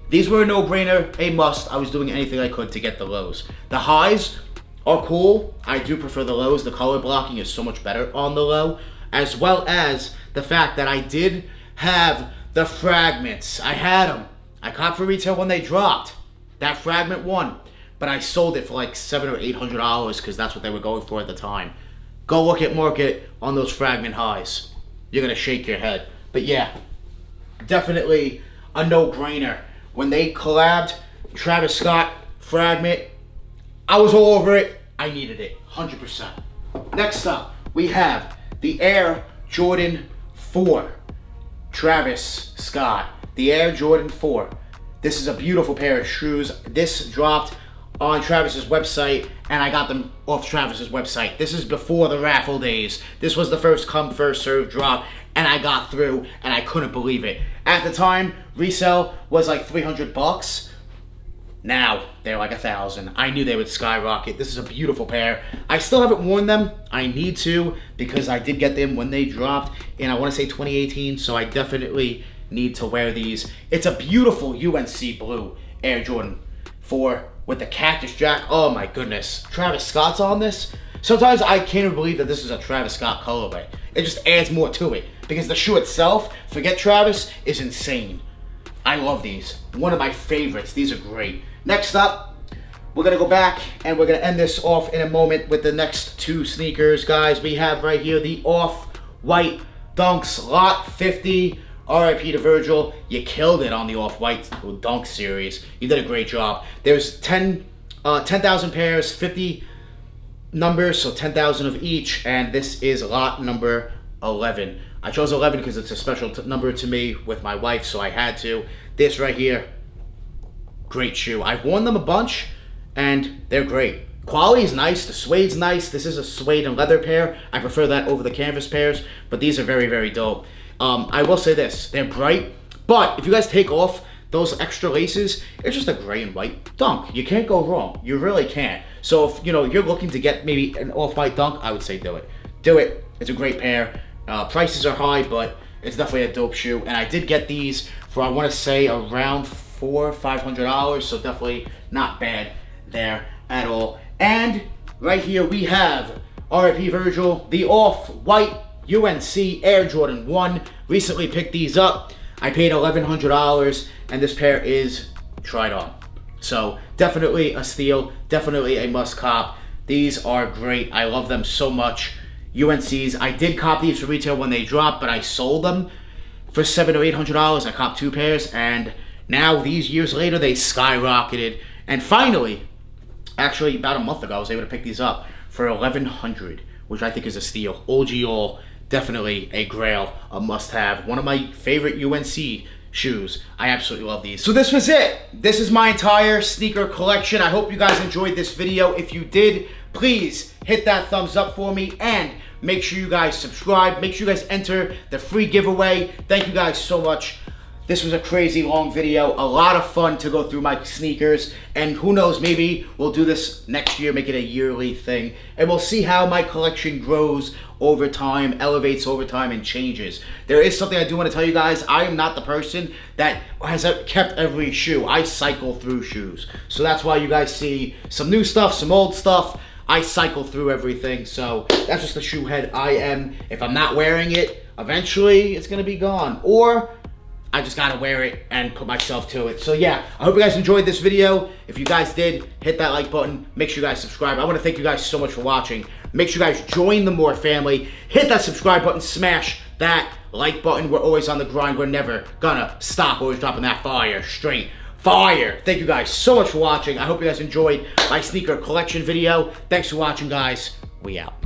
These were a no-brainer, a must. I was doing anything I could to get the lows. The highs are cool. I do prefer the lows. The color blocking is so much better on the low, as well as the fact that I did have the Fragments. I had them. I caught for retail when they dropped. That Fragment one. But I sold it for like $700 or $800 because that's what they were going for at the time. Go look at market on those Fragment highs. You're going to shake your head. But yeah, definitely a no-brainer. When they collabed, Travis Scott, Fragment, I was all over it. I needed it, 100%. Next up, we have the Air Jordan 4. Travis Scott, the Air Jordan 4. This is a beautiful pair of shoes. This dropped on Travis's website, and I got them off Travis's website. This is before the raffle days. This was the first come, first serve drop, and I got through, and I couldn't believe it. At the time, resale was like $300. Now, they're like $1,000. I knew they would skyrocket. This is a beautiful pair. I still haven't worn them. I need to, because I did get them when they dropped in, I want to say 2018, so I definitely need to wear these. It's a beautiful UNC blue Air Jordan 4 with the cactus jack. Oh my goodness. Travis Scott's on this. Sometimes I can't even believe that this is a Travis Scott colorway. It just adds more to it, because the shoe itself, forget Travis, is insane. I love these. One of my favorites. These are great. Next up, we're going to go back and we're going to end this off in a moment with the next two sneakers, guys. We have right here the Off-White Dunks Lot 50. RIP to Virgil. You killed it on the Off-White Dunk series. You did a great job. There's 10,000 pairs, 50 numbers, so 10,000 of each, and this is lot number 11. I chose 11 because it's a special number to me with my wife, so I had to. This right here, great shoe. I've worn them a bunch, and they're great. Quality is nice. The suede's nice. This is a suede and leather pair. I prefer that over the canvas pairs, but these are very, very dope. I will say this. They're bright, but if you guys take off those extra laces, it's just a gray and white dunk. You can't go wrong. You really can't. So if you're looking to get maybe an off-white dunk, I would say do it. Do it. It's a great pair. Prices are high, but it's definitely a dope shoe. And I did get these for, I want to say, around $400 or $500, so definitely not bad there at all. And right here we have RIP Virgil, the Off-White UNC Air Jordan 1. Recently picked these up. I paid $1,100, and this pair is tried on. So definitely a steal, definitely a must cop. These are great. I love them so much. UNC's, I did cop these for retail when they dropped, but I sold them for $700 or $800. I copped two pairs, and now these years later, they skyrocketed. And finally, actually about a month ago, I was able to pick these up for $1,100, which I think is a steal. OG all, definitely a grail, a must-have. One of my favorite UNC shoes. I absolutely love these. So this was it. This is my entire sneaker collection. I hope you guys enjoyed this video. If you did, please hit that thumbs up for me, and make sure you guys subscribe. Make sure you guys enter the free giveaway. Thank you guys so much. This was a crazy long video, a lot of fun to go through my sneakers, and who knows, maybe we'll do this next year, make it a yearly thing, and we'll see how my collection grows over time, elevates over time, and changes. There is something I do want to tell you guys. I am not the person that has kept every shoe. I cycle through shoes. So that's why you guys see some new stuff, some old stuff. I cycle through everything, so that's just the shoe head I am. If I'm not wearing it, eventually it's going to be gone. Or I just gotta wear it and put myself to it. So yeah, I hope you guys enjoyed this video. If you guys did, hit that like button. Make sure you guys subscribe. I want to thank you guys so much for watching. Make sure you guys join the More family. Hit that subscribe button. Smash that like button. We're always on the grind. We're never gonna stop. Always dropping that fire. Straight fire. Thank you guys so much for watching. I hope you guys enjoyed my sneaker collection video. Thanks for watching, guys. We out.